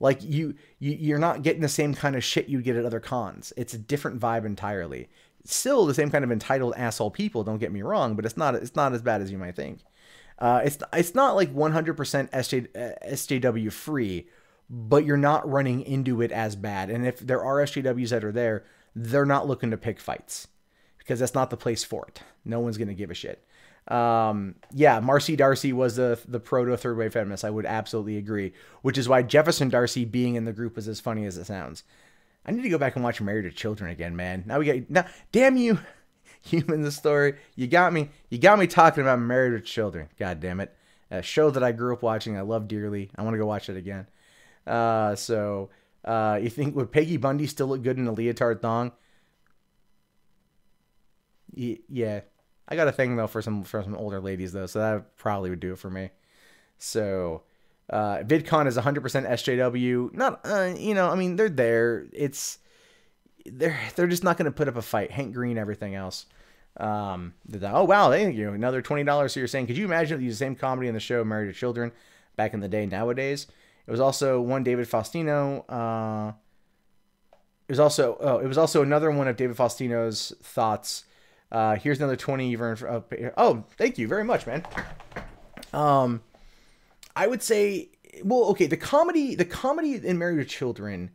Like you're not getting the same kind of shit you get at other cons. It's a different vibe entirely. Still the same kind of entitled asshole people, don't get me wrong, but it's not as bad as you might think. It's not like 100% SJW free, but you're not running into it as bad. And if there are SJWs that are there, they're not looking to pick fights because that's not the place for it. No one's going to give a shit. Yeah, Marcy Darcy was the proto third wave feminist. I would absolutely agree, which is why Jefferson Darcy being in the group was as funny as it sounds. I need to go back and watch Married to Children again, man. Now damn you, Human the Story. You got me talking about Married with Children. God damn it. A show that I grew up watching. I love dearly. I want to go watch it again. You think, would Peggy Bundy still look good in a leotard thong? Yeah. I got a thing though for some older ladies though, so that probably would do it for me. So, VidCon is 100% SJW. Not, I mean, they're there. They're just not going to put up a fight. Hank Green, everything else. Oh wow, thank you. Another $20. So you're saying, could you imagine if you used the same comedy in the show Married to Children back in the day nowadays? It was also one David Faustino. It was also another one of David Faustino's thoughts. Here's another 20. Oh, thank you very much, man. I would say, well, okay, the comedy in Married with Children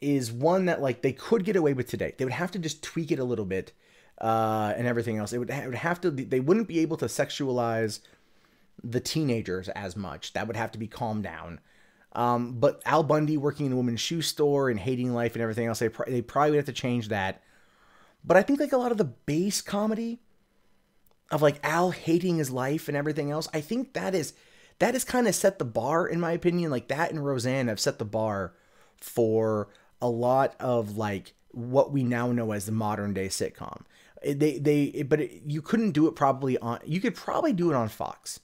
is one that like they could get away with today. They would have to just tweak it a little bit, and everything else. It would have to. They wouldn't be able to sexualize the teenagers as much. That would have to be calmed down. But Al Bundy working in the women's shoe store and hating life and everything else, they probably would have to change that. But I think like a lot of the base comedy of like Al hating his life and everything else, I think that is kind of set the bar, in my opinion. Like that and Roseanne have set the bar for a lot of like what we now know as the modern day sitcom. You couldn't do it probably on, you could probably do it on Fox,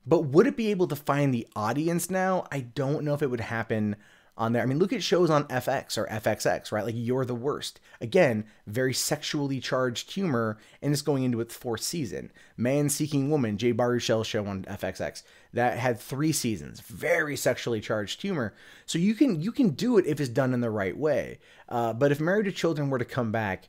but would it be able to find the audience now? I don't know if it would happen on there. I mean, look at shows on FX or FXX, right? Like You're the Worst. Again, very sexually charged humor, and it's going into its fourth season. Man Seeking Woman, Jay Baruchel's show on FXX, that had 3 seasons. Very sexually charged humor. So you can do it if it's done in the right way. But if Married to Children were to come back,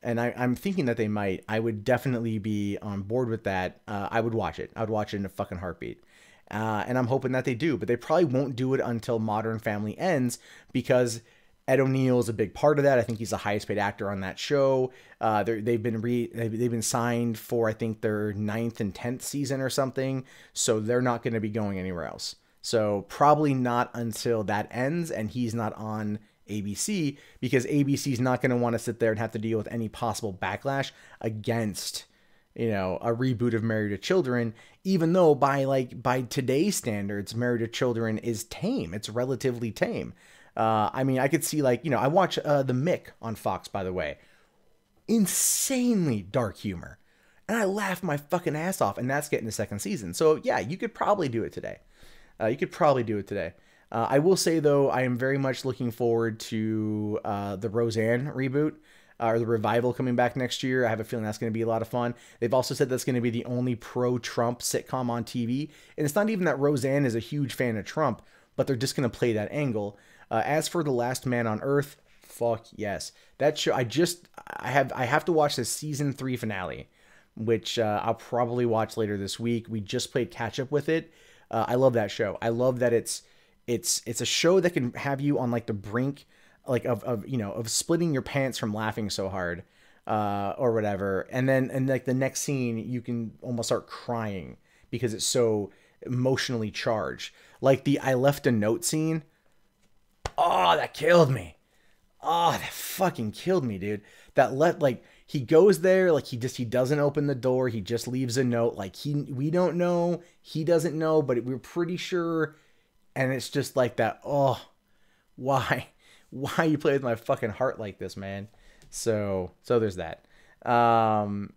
and I'm thinking that they might, I would definitely be on board with that. I would watch it. I would watch it in a fucking heartbeat. And I'm hoping that they do, but they probably won't do it until Modern Family ends, because Ed O'Neill is a big part of that. I think he's the highest paid actor on that show. They've been signed for, I think, their 9th and 10th season or something. So they're not going to be going anywhere else. So probably not until that ends and he's not on ABC, because ABC is not going to want to sit there and have to deal with any possible backlash against, a reboot of Married to Children, even though by today's standards, Married to Children is tame. It's relatively tame. I mean, I could see I watch The Mick on Fox, by the way. Insanely dark humor. And I laugh my fucking ass off, and that's getting the 2nd season. So yeah, you could probably do it today. I will say, though, I am very much looking forward to the Roseanne reboot or the revival coming back next year. I have a feeling that's going to be a lot of fun. They've also said that's going to be the only pro-Trump sitcom on TV. And it's not even that Roseanne is a huge fan of Trump, but they're just going to play that angle. As for The Last Man on Earth, fuck yes. That show, I have to watch the season 3 finale, which I'll probably watch later this week. We just played catch up with it. I love that show. I love that it's a show that can have you on like the brink, like of splitting your pants from laughing so hard, or whatever. And like the next scene, you can almost start crying because it's so emotionally charged. Like the I left a note scene. Oh, that killed me. Oh, that fucking killed me, dude. Like he goes there, like he doesn't open the door. He just leaves a note. Like we don't know. He doesn't know, but we're pretty sure. And it's just like that. Oh, why you play with my fucking heart like this, man? So there's that. Oh,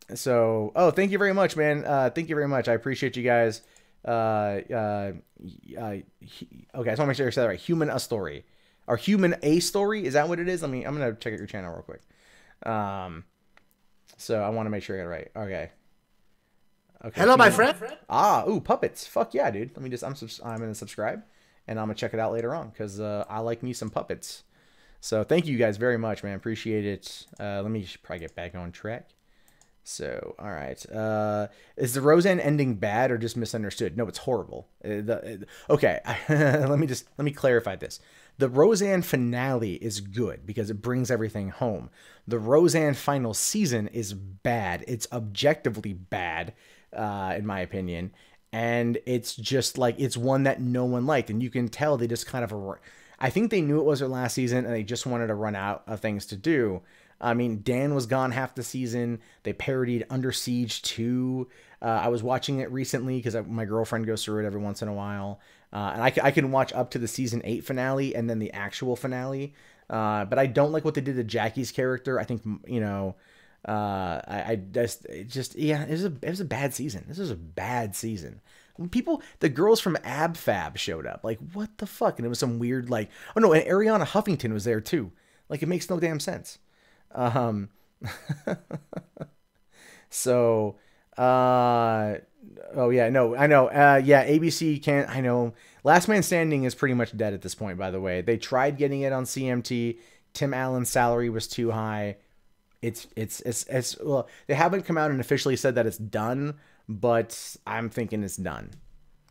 thank you very much, man. Thank you very much. I appreciate you guys. Okay, I just want to make sure I said that right. Human a story, or human a story. Is that what it is? I'm gonna check out your channel real quick. So I want to make sure I got it right. Okay. Hello, my friend. Ooh, puppets. Fuck yeah, dude. Let me just, I'm gonna subscribe, and I'm gonna check it out later on because I like me some puppets. So thank you guys very much, man. Appreciate it. Let me probably get back on track. So, all right. Is the Roseanne ending bad or just misunderstood? No, it's horrible. Okay, let me clarify this. The Roseanne finale is good because it brings everything home. The Roseanne final season is bad. It's objectively bad, in my opinion. And it's just like, it's one that no one liked. And you can tell they just kind of, I think they knew it was their last season and they just wanted to run out of things to do. I mean, Dan was gone half the season. They parodied Under Siege 2. I was watching it recently because my girlfriend goes through it every once in a while. And I can watch up to the season 8 finale and then the actual finale. But I don't like what they did to Jackie's character. I think, you know, it was a bad season. This was a bad season. The girls from Ab Fab showed up. Like, what the fuck? And it was some weird, like, oh no, and Ariana Huffington was there too. Like, it makes no damn sense. So, oh yeah, no, I know. Yeah, ABC can't, I know. Last Man Standing is pretty much dead at this point, by the way. They tried getting it on CMT. Tim Allen's salary was too high. It's well, they haven't come out and officially said that it's done, but I'm thinking it's done,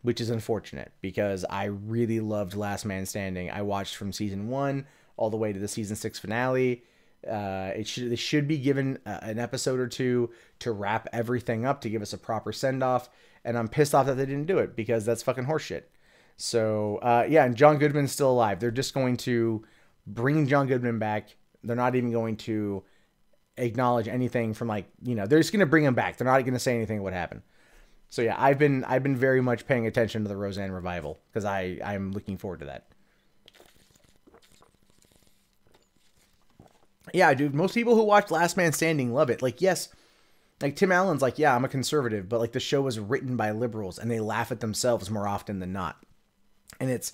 which is unfortunate because I really loved Last Man Standing. I watched from season 1 all the way to the season 6 finale. They should be given an episode or two to wrap everything up to give us a proper send off, and I'm pissed off that they didn't do it because that's fucking horseshit. So yeah, and John Goodman's still alive. They're just going to bring John Goodman back. They're not even going to acknowledge anything from, like, you know, they're just going to bring him back. They're not going to say anything what happened. So yeah, I've been very much paying attention to the Roseanne revival because I'm looking forward to that. Yeah, dude, most people who watch Last Man Standing love it. Like, yes, like Tim Allen's like, yeah, I'm a conservative, but like the show was written by liberals and they laugh at themselves more often than not. And it's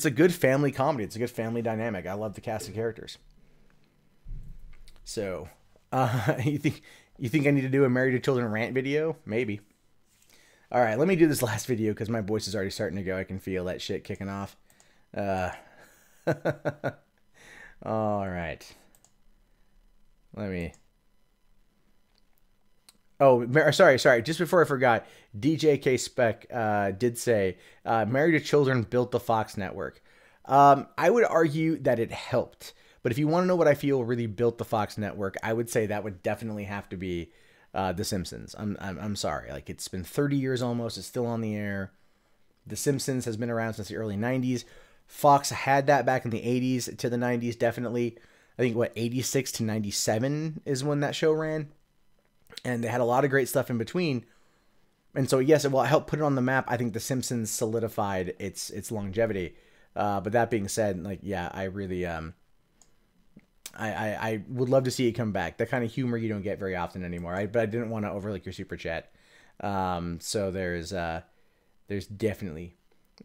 a good family comedy. It's a good family dynamic. I love the cast of characters. So, you think I need to do a Married to Children rant video? Maybe. All right, let me do this last video because my voice is already starting to go. I can feel that shit kicking off. All right. Let me. Oh, sorry. Just before I forgot, DJ K Spec did say Married to Children built the Fox network. I would argue that it helped. But if you want to know what I feel really built the Fox network, I would say that would definitely have to be The Simpsons. I'm sorry. Like, it's been 30 years almost. It's still on the air. The Simpsons has been around since the early 90s. Fox had that back in the 80s to the 90s, definitely. I think, 86 to 97 is when that show ran. And they had a lot of great stuff in between. And so, yes, it helped put it on the map. I think The Simpsons solidified its longevity. But that being said, like, yeah, I really... I would love to see it come back. That kind of humor you don't get very often anymore. But I didn't want to overlook your super chat. So there's definitely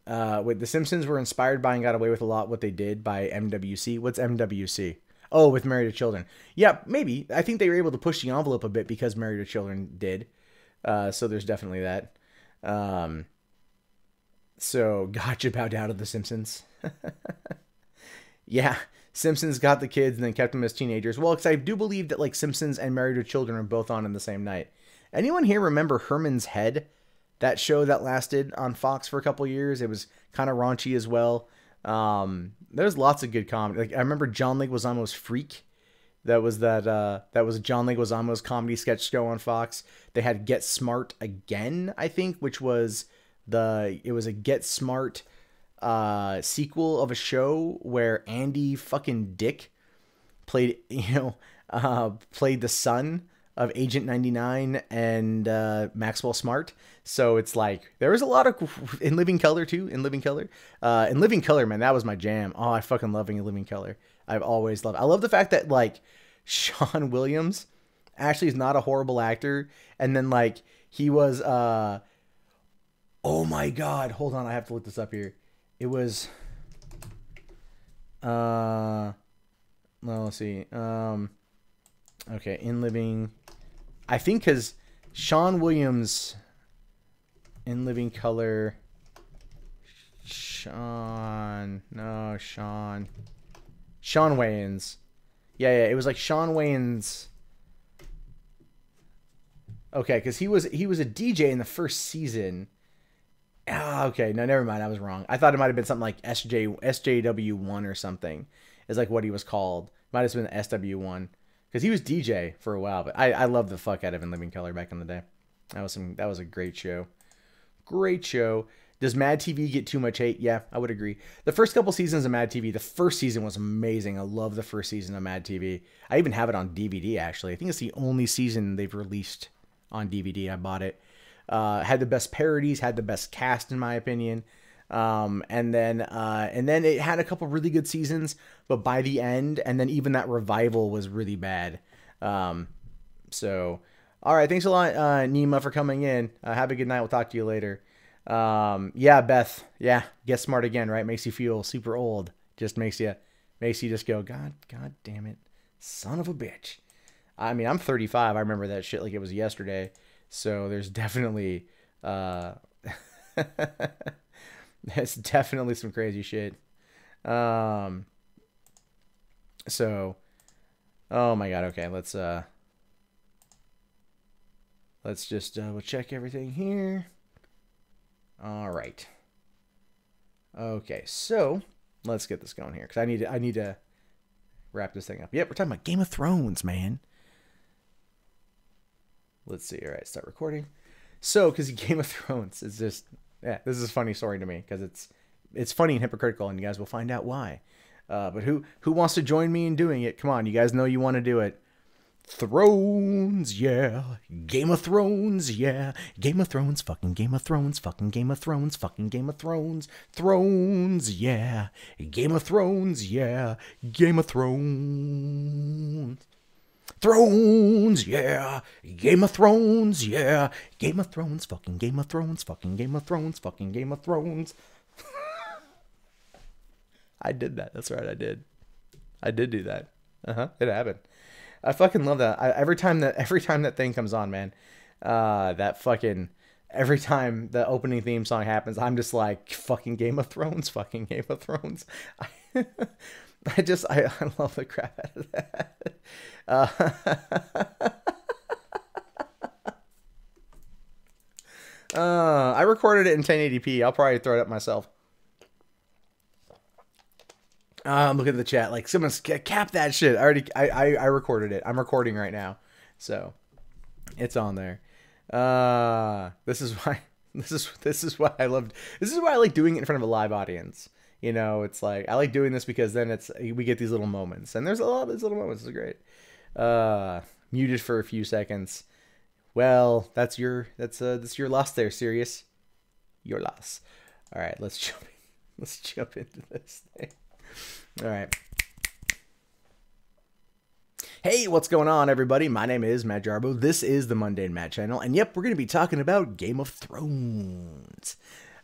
The Simpsons were inspired by and got away with a lot what they did by MWC. What's MWC? Oh, with Married to Children. Yeah, maybe. I think they were able to push the envelope a bit because Married to Children did. So there's definitely that. So gotcha, bow down to the Simpsons. Yeah, Simpsons got the kids and then kept them as teenagers. Well, because I do believe that like Simpsons and Married to Children are both on in the same night. Anyone here remember Herman's Head? That show that lasted on Fox for a couple years. It was kind of raunchy as well. There's lots of good comedy. Like I remember John Leguizamo's Freak. That was John Leguizamo's comedy sketch show on Fox. They had Get Smart Again, I think, which was it was a Get Smart sequel of a show where Andy fucking Dick played the son of Agent 99 and Maxwell Smart. So it's like there was a lot of In Living Color too. In Living Color, man, that was my jam. Oh, I fucking love In Living Color. I've always loved. I love the fact that like Sean Williams actually is not a horrible actor, and then like he was. Oh my God, hold on, I have to look this up here. It was. No, let's see. Okay, In Living. I think because Sean Williams, In Living Color. Sean Wayans. Yeah, it was like Sean Wayans. Okay, because he was a DJ in the first season. Ah, okay, no, never mind. I was wrong. I thought it might have been something like SJW1 or something. Is like what he was called. Might have been SW1 because he was DJ for a while. But I loved the fuck out of In Living Color back in the day. That was a great show. Great show. Does Mad TV get too much hate? Yeah, I would agree. The first couple seasons of Mad TV, the first season was amazing. I love the first season of Mad TV. I even have it on DVD, actually. I think it's the only season they've released on DVD. I bought it. Had the best parodies, had the best cast, in my opinion. And then it had a couple really good seasons, but by the end, and then even that revival was really bad. So, all right. Thanks a lot, Nima, for coming in. Have a good night. We'll talk to you later. Yeah, Beth. Yeah. Get Smart Again, right? Makes you feel super old. Just makes you just go, God damn it. Son of a bitch. I mean, I'm 35. I remember that shit like it was yesterday. So there's definitely, there's definitely some crazy shit. So, oh my God. Okay. Let's just we'll check everything here. All right. Okay, so let's get this going here because I need to wrap this thing up. Yep, we're talking about Game of Thrones, man. Let's see. All right, start recording. So, because Game of Thrones is just this is a funny story to me because it's funny and hypocritical, and you guys will find out why. But who wants to join me in doing it? Come on, you guys know you want to do it. Thrones, yeah. Game of Thrones, yeah. Game of Thrones, fucking Game of Thrones, fucking Game of Thrones, fucking Game of Thrones. Thrones, yeah. Game of Thrones, yeah. Game of Thrones. Thrones, yeah. Game of Thrones, yeah. Game of Thrones, fucking Game of Thrones, fucking Game of Thrones, fucking Game of Thrones. I did that. That's right, I did. I did do that. It happened. I fucking love that. Every time that thing comes on, man, every time the opening theme song happens, I'm just like, fucking Game of Thrones, fucking Game of Thrones. I love the crap out of that. I recorded it in 1080p. I'll probably throw it up myself. Look at the chat. Like, someone's cap that shit. I recorded it. I'm recording right now, so it's on there. This is why I loved. This is why I like doing it in front of a live audience. You know, it's like I like doing this because then we get these little moments, and there's a lot of these little moments. It's great. Muted for a few seconds. Well, that's your loss there, Sirius. Your loss. All right, let's jump into this thing. All right. Hey, what's going on, everybody? My name is Matt Jarbo. This is the MundaneMatt channel, and yep, we're going to be talking about Game of Thrones.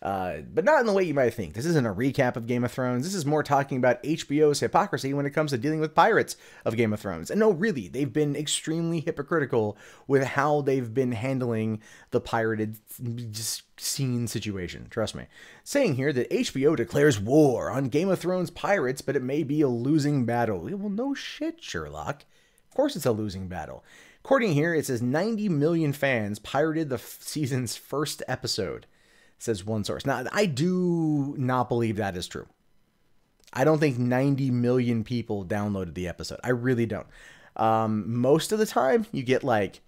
But not in the way you might think. This isn't a recap of Game of Thrones. This is more talking about HBO's hypocrisy when it comes to dealing with pirates of Game of Thrones. And no, really, they've been extremely hypocritical with how they've been handling the pirated scene situation. Trust me. Saying here that HBO declares war on Game of Thrones pirates, but it may be a losing battle. Well, no shit, Sherlock. Of course it's a losing battle. According here, it says 90 million fans pirated the season's first episode. Says one source. Now, I do not believe that is true. I don't think 90 million people downloaded the episode. I really don't. Most of the time, you get like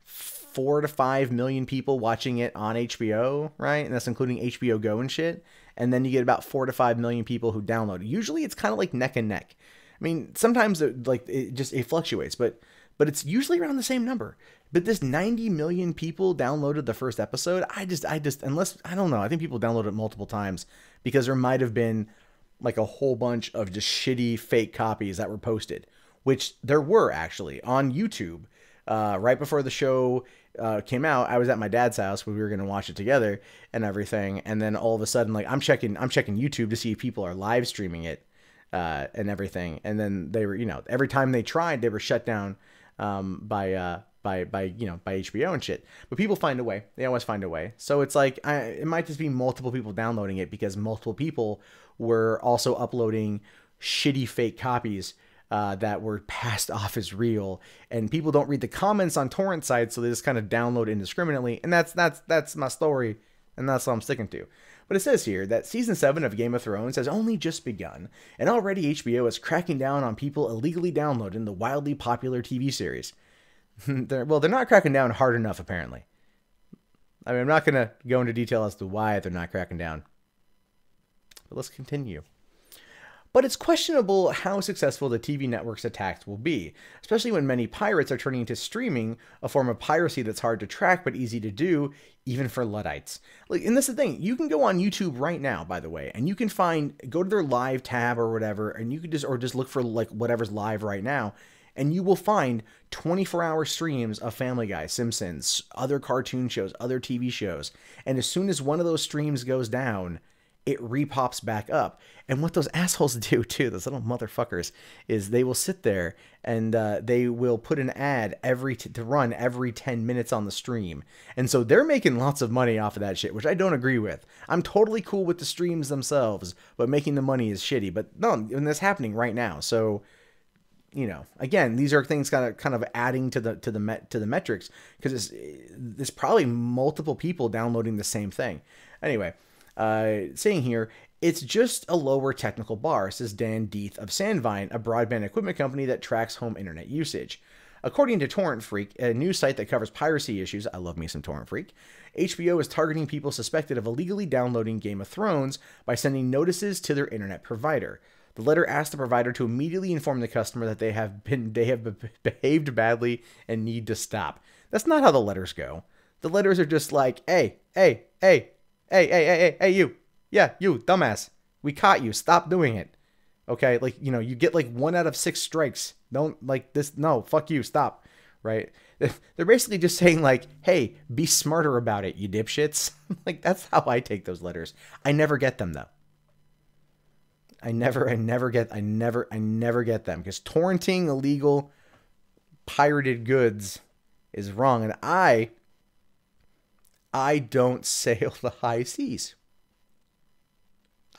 4 to 5 million people watching it on HBO, right? And that's including HBO Go and shit. And then you get about 4 to 5 million people who download it. Usually, it's kind of like neck and neck. I mean, sometimes it fluctuates, but it's usually around the same number. But this 90 million people downloaded the first episode. I just, unless, I don't know. I think people downloaded it multiple times because there might have been like a whole bunch of just shitty fake copies that were posted, which there were actually on YouTube. Right before the show came out, I was at my dad's house where we were going to watch it together and everything. And then all of a sudden, like I'm checking YouTube to see if people are live streaming it and everything. And then they were, every time they tried, they were shut down by HBO and shit. But people find a way. They always find a way. So it's like it might just be multiple people downloading it because multiple people were also uploading shitty fake copies that were passed off as real, and people don't read the comments on torrent sites, so they just kind of download indiscriminately. And that's my story, and that's what I'm sticking to. But it says here that season 7 of Game of Thrones has only just begun, and already HBO is cracking down on people illegally downloading the wildly popular TV series. They're not cracking down hard enough, apparently. I mean, I'm not going to go into detail as to why they're not cracking down. But let's continue. But it's questionable how successful the TV network's attacks will be, especially when many pirates are turning to streaming, a form of piracy that's hard to track but easy to do, even for Luddites. And that's the thing, you can go on YouTube right now, by the way, and you can go to their live tab or whatever, and you can just look for like whatever's live right now, and you will find 24-hour streams of Family Guy, Simpsons, other cartoon shows, other TV shows. And as soon as one of those streams goes down, it repops back up. And what those assholes do too, those little motherfuckers, is they will sit there and they will put an ad to run every 10 minutes on the stream. And so they're making lots of money off of that shit, which I don't agree with. I'm totally cool with the streams themselves, but making the money is shitty. But no, and that's happening right now. So, again, these are things kind of adding to the metrics, because there's probably multiple people downloading the same thing. Anyway, saying here, it's just a lower technical bar, says Dan Deeth of Sandvine, a broadband equipment company that tracks home internet usage. According to Torrent Freak, a news site that covers piracy issues, I love me some Torrent Freak, HBO is targeting people suspected of illegally downloading Game of Thrones by sending notices to their internet provider. The letter asked the provider to immediately inform the customer that they have behaved badly and need to stop. That's not how the letters go. The letters are just like, hey, you. Yeah, you, dumbass. We caught you. Stop doing it. Okay, you get 1 out of 6 strikes. Don't like this. No, fuck you. Stop. Right? They're basically just saying hey, be smarter about it, you dipshits. That's how I take those letters. I never get them though. I never get them, because torrenting illegal pirated goods is wrong, and I don't sail the high seas.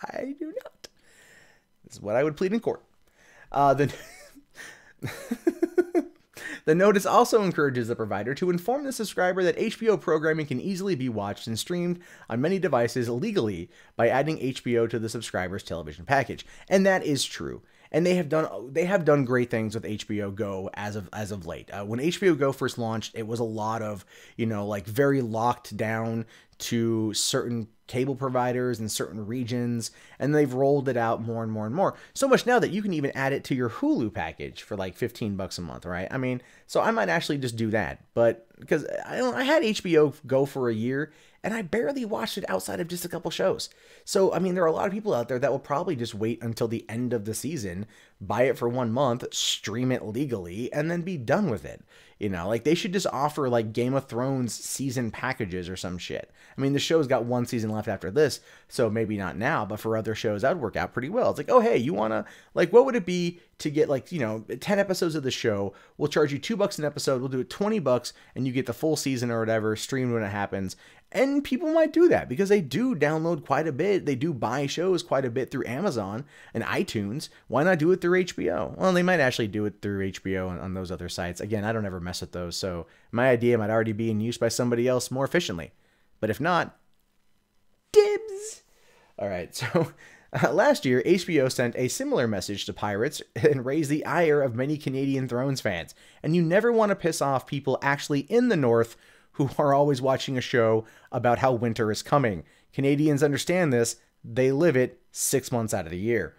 I do not. This is what I would plead in court. The notice also encourages the provider to inform the subscriber that HBO programming can easily be watched and streamed on many devices legally by adding HBO to the subscriber's television package. And that is true. And they have done great things with HBO Go as of late. When HBO Go first launched, it was a lot of, very locked down to certain cable providers in certain regions, and they've rolled it out more and more and more. So much now that you can even add it to your Hulu package for $15 a month, right? I mean, so I might actually just do that, but because I had HBO Go for a year, and I barely watched it outside of just a couple shows. So, I mean, there are a lot of people out there that will probably just wait until the end of the season buy it for 1 month, stream it legally, and then be done with it. You know, like they should just offer like Game of Thrones season packages or some shit. I mean, the show's got 1 season left after this, so maybe not now, but for other shows, that would work out pretty well. It's like, oh, hey, you want to, like, what would it be to get like, 10 episodes of the show? We'll charge you $2 an episode. We'll do it $20 and you get the full season or whatever streamed when it happens. And people might do that because they do download quite a bit. They do buy shows quite a bit through Amazon and iTunes. Why not do it through HBO? Well, they might actually do it through HBO on those other sites. Again, I don't ever mess with those, so my idea might already be in use by somebody else more efficiently. But if not, dibs! All right, so last year, HBO sent a similar message to pirates and raised the ire of many Canadian Thrones fans. And you never want to piss off people actually in the North who are always watching a show about how winter is coming. Canadians understand this. They live it 6 months out of the year.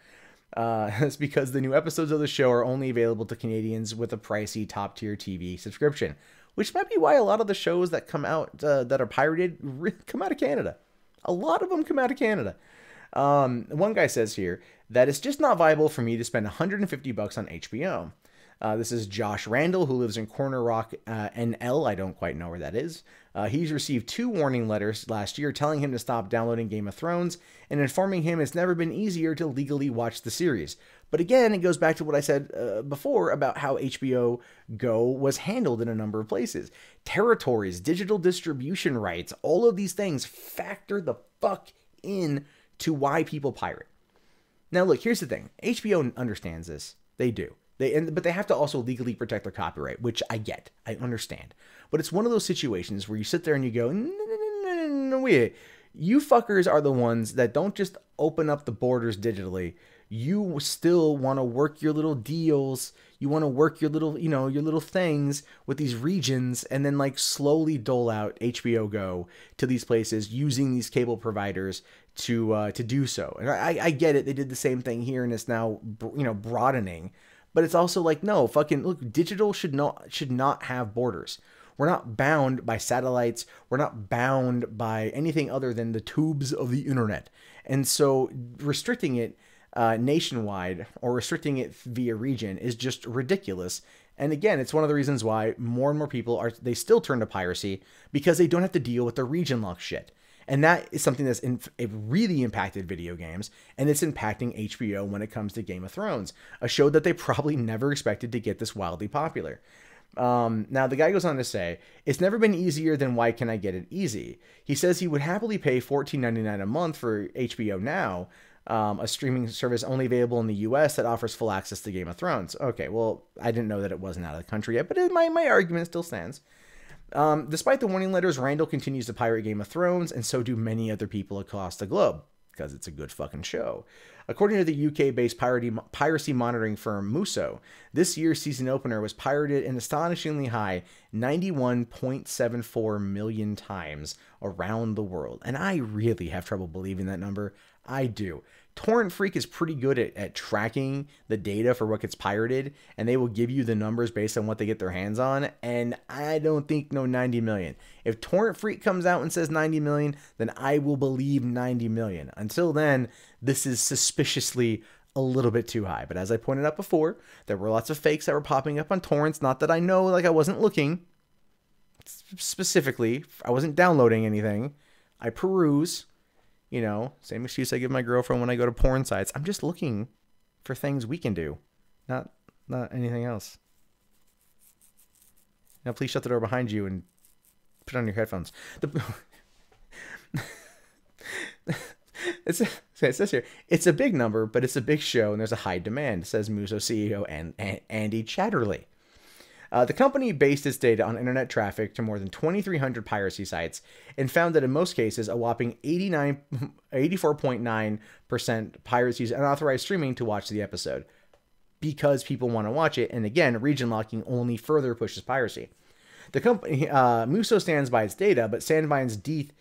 It's because the new episodes of the show are only available to Canadians with a pricey top-tier TV subscription, which might be why a lot of the shows that come out that are pirated come out of Canada. A lot of them come out of Canada. One guy says here that it's just not viable for me to spend $150 on HBO. This is Josh Randall, who lives in Corner Rock, NL. I don't quite know where that is. He's received 2 warning letters last year telling him to stop downloading Game of Thrones and informing him it's never been easier to legally watch the series. But again, it goes back to what I said before about how HBO Go was handled in a number of places. Territories, digital distribution rights, all of these things factor the fuck in to why people pirate. Now, look, here's the thing. HBO understands this. They do. But they have to also legally protect their copyright, which I get. I understand. But it's one of those situations where you sit there and you go, no, wait. You fuckers are the ones that don't just open up the borders digitally. You still want to work your little deals. You want to work your little, your little things with these regions and then like slowly dole out HBO Go to these places using these cable providers to do so. And I get it. They did the same thing here and it's now, broadening. But it's also like, no, fucking look, digital should not have borders. We're not bound by satellites. We're not bound by anything other than the tubes of the internet. And so restricting it nationwide or restricting it via region is just ridiculous. And again, it's one of the reasons why more and more people they still turn to piracy because they don't have to deal with the region lock shit. And that is something that's it really impacted video games, and it's impacting HBO when it comes to Game of Thrones, a show that they probably never expected to get this wildly popular. Now, the guy goes on to say, it's never been easier than why can I get it easy? He says he would happily pay $14.99 a month for HBO Now, a streaming service only available in the US that offers full access to Game of Thrones. Okay, well, I didn't know that it wasn't out of the country yet, but my argument still stands. Despite the warning letters, Randall continues to pirate Game of Thrones, and so do many other people across the globe, because it's a good fucking show. According to the UK-based piracy monitoring firm Musso, this year's season opener was pirated an astonishingly high 91.74 million times around the world. And I really have trouble believing that number. I do. Torrent Freak is pretty good at tracking the data for what gets pirated, and they will give you the numbers based on what they get their hands on, and I don't think 90 million. If Torrent Freak comes out and says 90 million, then I will believe 90 million. Until then, this is suspiciously a little bit too high. But as I pointed out before, there were lots of fakes that were popping up on torrents, not that I know, like I wasn't looking. Specifically, I wasn't downloading anything. I peruse. Same excuse I give my girlfriend when I go to porn sites. I'm just looking for things we can do, not anything else. Now, please shut the door behind you and put on your headphones. It says here, it's a big number, but it's a big show, and there's a high demand, says Musso CEO Andy Chatterley. The company based its data on internet traffic to more than 2,300 piracy sites and found that in most cases, a whopping 84.9% pirates use unauthorized streaming to watch the episode because people want to watch it. And again, region locking only further pushes piracy. The company, Musso stands by its data, but Sandvine's Deeth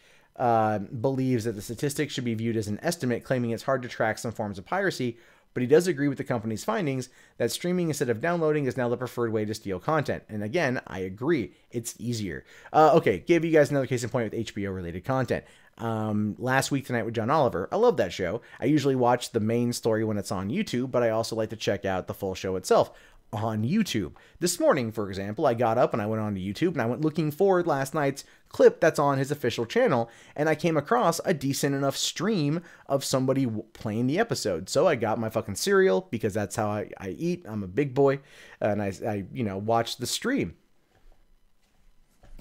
believes that the statistics should be viewed as an estimate, claiming it's hard to track some forms of piracy but he does agree with the company's findings that streaming instead of downloading is now the preferred way to steal content. And again, I agree. It's easier. Okay, give you guys another case in point with HBO-related content. Last Week Tonight with John Oliver. I love that show. I usually watch the main story when it's on YouTube, but I also like to check out the full show itself on YouTube. This morning, for example, I got up and I went on to YouTube and I went looking for last night's clip that's on his official channel, and I came across a decent enough stream of somebody playing the episode. So I got my fucking cereal, because that's how I eat. I'm a big boy, and I watched the stream.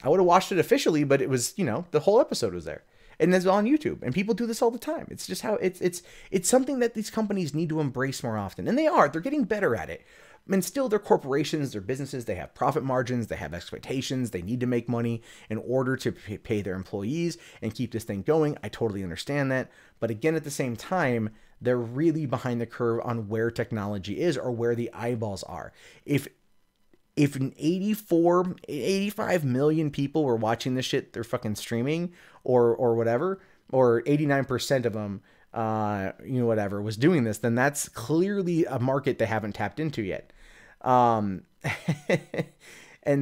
I would have watched it officially, but it was, the whole episode was there. And it's on YouTube, and people do this all the time. It's just how it's something that these companies need to embrace more often, and they're getting better at it. And still, they're corporations, they're businesses, they have profit margins, they have expectations, they need to make money in order to pay their employees and keep this thing going. I totally understand that. But again, at the same time, they're really behind the curve on where technology is or where the eyeballs are. If 85 million people were watching this shit, they're fucking streaming or whatever, or 89% of them, whatever, was doing this, then that's clearly a market they haven't tapped into yet. And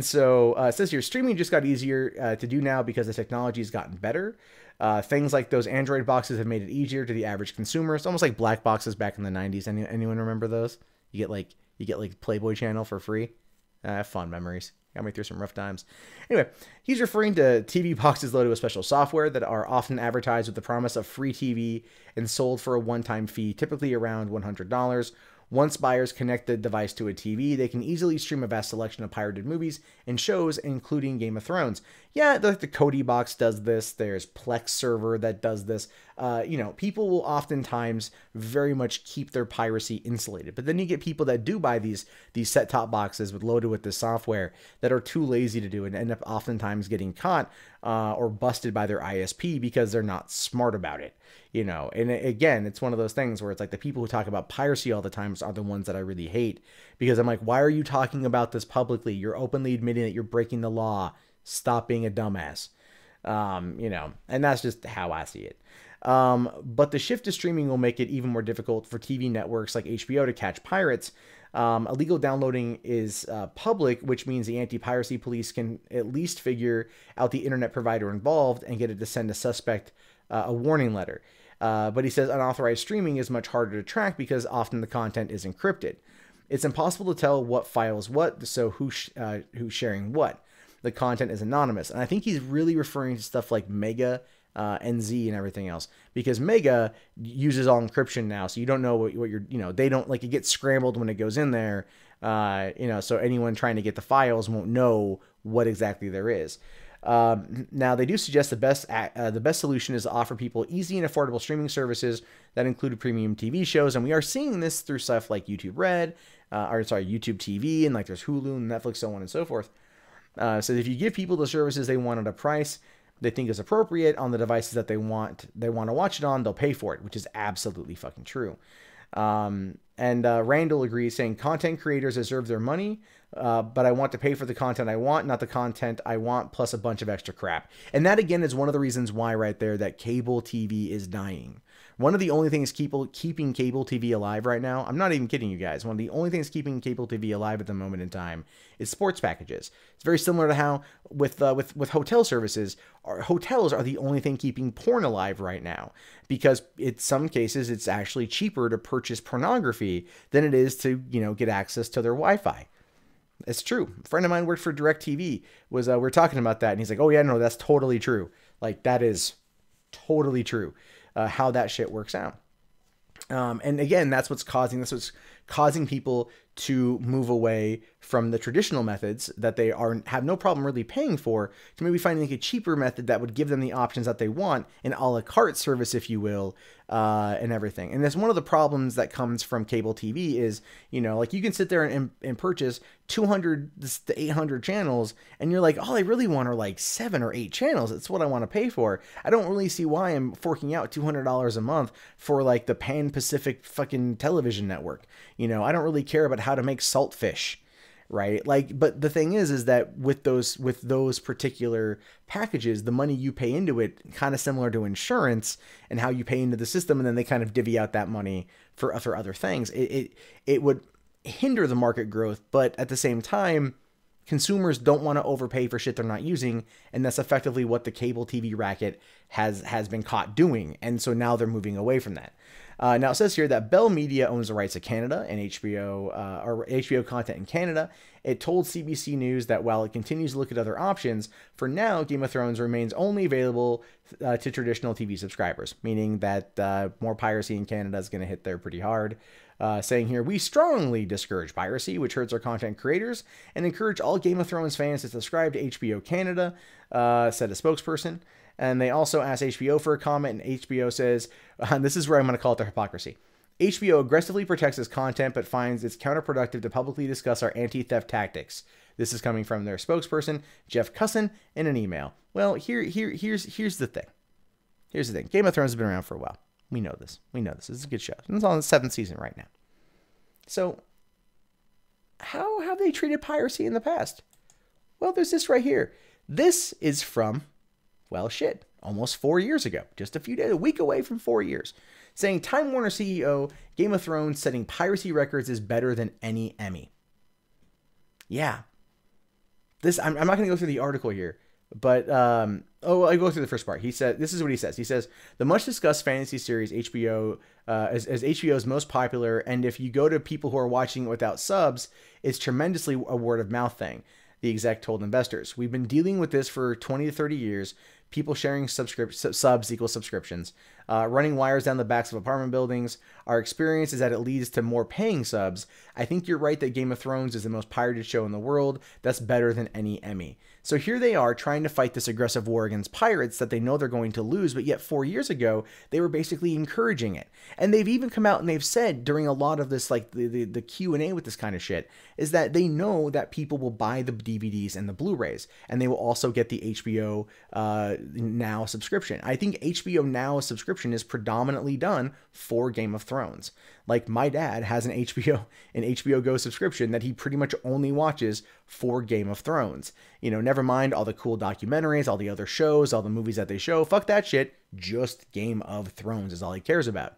so it says here, streaming just got easier to do now because the technology has gotten better. Things like those Android boxes have made it easier to the average consumer. It's almost like black boxes back in the 90s. Anyone remember those? You get like Playboy Channel for free. Fun memories. Got me through some rough times. Anyway, he's referring to TV boxes loaded with special software that are often advertised with the promise of free TV and sold for a one-time fee, typically around $100. Once buyers connect the device to a TV, they can easily stream a vast selection of pirated movies and shows, including Game of Thrones. Yeah, the Kodi box does this. There's Plex server that does this. People will oftentimes very much keep their piracy insulated. But then you get people that do buy these set-top boxes loaded with this software that are too lazy to do it and end up oftentimes getting caught or busted by their ISP because they're not smart about it. And again, it's one of those things where it's like the people who talk about piracy all the time are the ones that I really hate, because I'm like, why are you talking about this publicly? You're openly admitting that you're breaking the law. Stop being a dumbass. And that's just how I see it. But the shift to streaming will make it even more difficult for TV networks like HBO to catch pirates. Illegal downloading is public, which means the anti-piracy police can at least figure out the internet provider involved and get it to send a suspect a warning letter. But he says unauthorized streaming is much harder to track because often the content is encrypted. It's impossible to tell what files what, so who's sharing what. The content is anonymous. And I think he's really referring to stuff like Mega, NZ, and everything else, because Mega uses all encryption now, so you don't know what you're, they don't, like, it gets scrambled when it goes in there, so anyone trying to get the files won't know what exactly there is. Now, they do suggest the best solution is to offer people easy and affordable streaming services that include premium TV shows, and we are seeing this through stuff like YouTube Red, YouTube TV, and like there's Hulu and Netflix, so on and so forth. So if you give people the services they want at a price they think is appropriate on the devices that they want to watch it on, they'll pay for it, which is absolutely fucking true. And Randall agrees, saying content creators deserve their money, but I want to pay for the content I want, not the content I want, plus a bunch of extra crap. And that, again, is one of the reasons why right there that cable TV is dying. One of the only things keeping cable TV alive right now, I'm not even kidding you guys, one of the only things keeping cable TV alive at the moment in time is sports packages. It's very similar to how with hotel services, hotels are the only thing keeping porn alive right now, because in some cases it's actually cheaper to purchase pornography than it is to, get access to their Wi-Fi. It's true. A friend of mine worked for DirecTV. We were talking about that, and he's like, "Oh yeah, no, that's totally true. Like, that is totally true." How that shit works out. And again, that's what's causing people to move away from the traditional methods that they have no problem really paying for, to maybe finding a cheaper method that would give them the options that they want, an a la carte service, if you will, and everything. And that's one of the problems that comes from cable TV is, like, you can sit there and purchase 200 to 800 channels, and you're like, all I really want are like 7 or 8 channels. It's what I want to pay for. I don't really see why I'm forking out $200 a month for like the Pan Pacific fucking television network. I don't really care about how to make saltfish. right? Like, but the thing is that with those particular packages, the money you pay into it, kind of similar to insurance and how you pay into the system, and then they kind of divvy out that money for other things. It would hinder the market growth, but at the same time, consumers don't want to overpay for shit they're not using, and that's effectively what the cable TV racket has been caught doing, and so now they're moving away from that. Now it says here that Bell Media owns the rights to Canada and HBO or HBO content in Canada. It told CBC News that while it continues to look at other options, for now Game of Thrones remains only available to traditional TV subscribers, meaning that more piracy in Canada is going to hit there pretty hard. Saying here, we strongly discourage piracy, which hurts our content creators, and encourage all Game of Thrones fans to subscribe to HBO Canada, said a spokesperson. And they also asked HBO for a comment, and HBO says, this is where I'm going to call it their hypocrisy. HBO aggressively protects its content, but finds it's counterproductive to publicly discuss our anti-theft tactics. This is coming from their spokesperson, Jeff Cusson, in an email. Well, here's the thing. Here's the thing. Game of Thrones has been around for a while. We know this. This is a good show. It's on the 7th season right now. So, how have they treated piracy in the past? Well, there's this right here. This is from, well, shit, almost 4 years ago. Just a week away from 4 years. Saying Time Warner CEO, Game of Thrones setting piracy records is better than any Emmy. Yeah. I'm not going to go through the article here. But, I go through the first part. He said, this is what he says. He says, the much discussed fantasy series HBO is HBO's most popular. And if you go to people who are watching it without subs, it's tremendously a word of mouth thing. The exec told investors, we've been dealing with this for 20 to 30 years. People sharing subs equals subscriptions, running wires down the backs of apartment buildings. Our experience is that it leads to more paying subs. I think you're right that Game of Thrones is the most pirated show in the world. That's better than any Emmy. So here they are trying to fight this aggressive war against pirates that they know they're going to lose, but yet 4 years ago, they were basically encouraging it. And they've even come out and they've said during a lot of this, like the Q&A with this kind of shit, is that they know that people will buy the DVDs and the Blu-rays, and they will also get the HBO Now subscription. I think HBO Now subscription is predominantly done for Game of Thrones. Like my dad has an HBO Go subscription that he pretty much only watches for Game of Thrones. You know, never mind all the cool documentaries, all the other shows, all the movies that they show. Fuck that shit. Just Game of Thrones is all he cares about.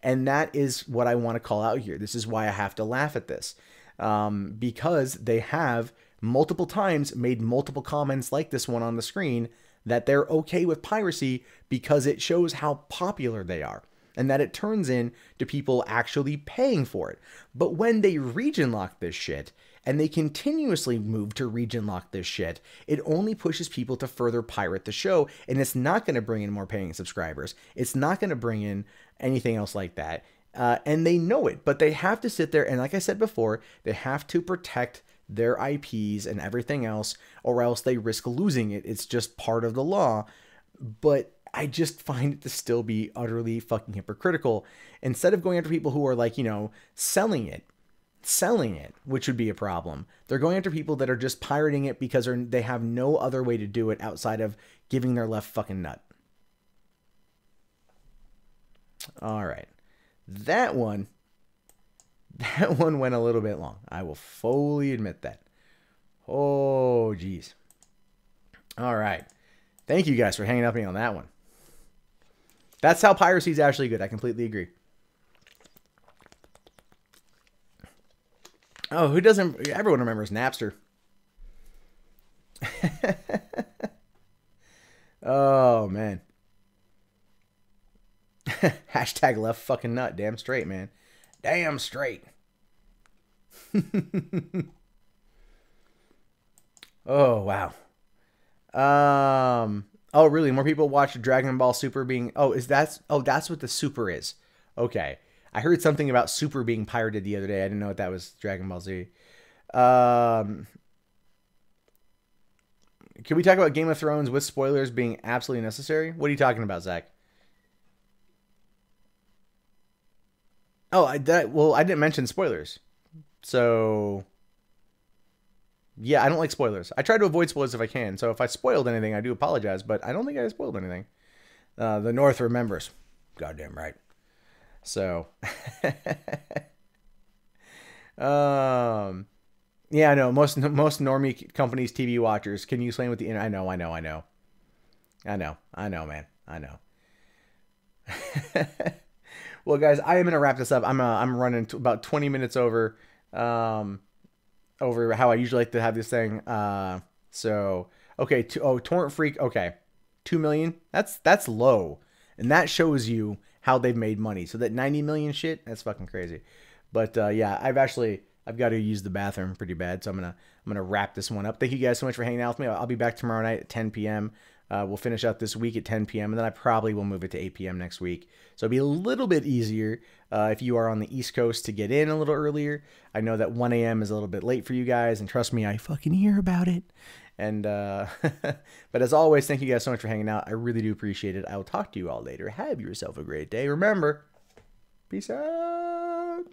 And that is what I want to call out here. This is why I have to laugh at this. Because they have multiple times made multiple comments like this one on the screen that they're okay with piracy because it shows how popular they are. And that it turns into people actually paying for it. But when they region lock this shit, and they continuously move to region lock this shit, it only pushes people to further pirate the show, and it's not going to bring in more paying subscribers. It's not going to bring in anything else like that. And they know it, but they have to sit there, and like I said before, they have to protect their IPs and everything else, or else they risk losing it. It's just part of the law. But I just find it to still be utterly fucking hypocritical. Instead of going after people who are like, you know, selling it, which would be a problem. They're going after people that are just pirating it because they have no other way to do it outside of giving their left fucking nut. All right. That one went a little bit long. I will fully admit that. Oh, geez. All right. Thank you guys for hanging up with me on that one. That's how piracy is actually good. I completely agree. Oh, who doesn't? Everyone remembers Napster. Oh, man. Hashtag left fucking nut. Damn straight, man. Damn straight. Oh, wow. Oh, really? More people watch Dragon Ball Super being... that's what the Super is. Okay. I heard something about Super being pirated the other day. I didn't know what that was. Dragon Ball Z. Can we talk about Game of Thrones with spoilers being absolutely necessary? What are you talking about, Zach? Oh, I didn't mention spoilers. So... yeah, I don't like spoilers. I try to avoid spoilers if I can. So if I spoiled anything, I do apologize. But I don't think I spoiled anything. The North remembers. Goddamn right. So, Yeah, I know. Most normie companies, TV watchers. Can you explain what the internet? I know, man. I know. Well, guys, I am gonna wrap this up. I'm running about 20 minutes over, over how I usually like to have this thing. So okay. Torrent Freak. Okay, 2 million. That's low, and that shows you how they've made money. So that 90 million shit, that's fucking crazy. But yeah, I've got to use the bathroom pretty bad, so I'm gonna wrap this one up. Thank you guys so much for hanging out with me. I'll be back tomorrow night at 10 p.m. We'll finish out this week at 10 p.m. and then I probably will move it to 8 p.m. next week. So it'll be a little bit easier if you are on the East Coast to get in a little earlier. I know that 1 a.m. is a little bit late for you guys, and trust me, I fucking hear about it. And but as always, thank you guys so much for hanging out. I really do appreciate it. I will talk to you all later. Have yourself a great day. Remember, peace out.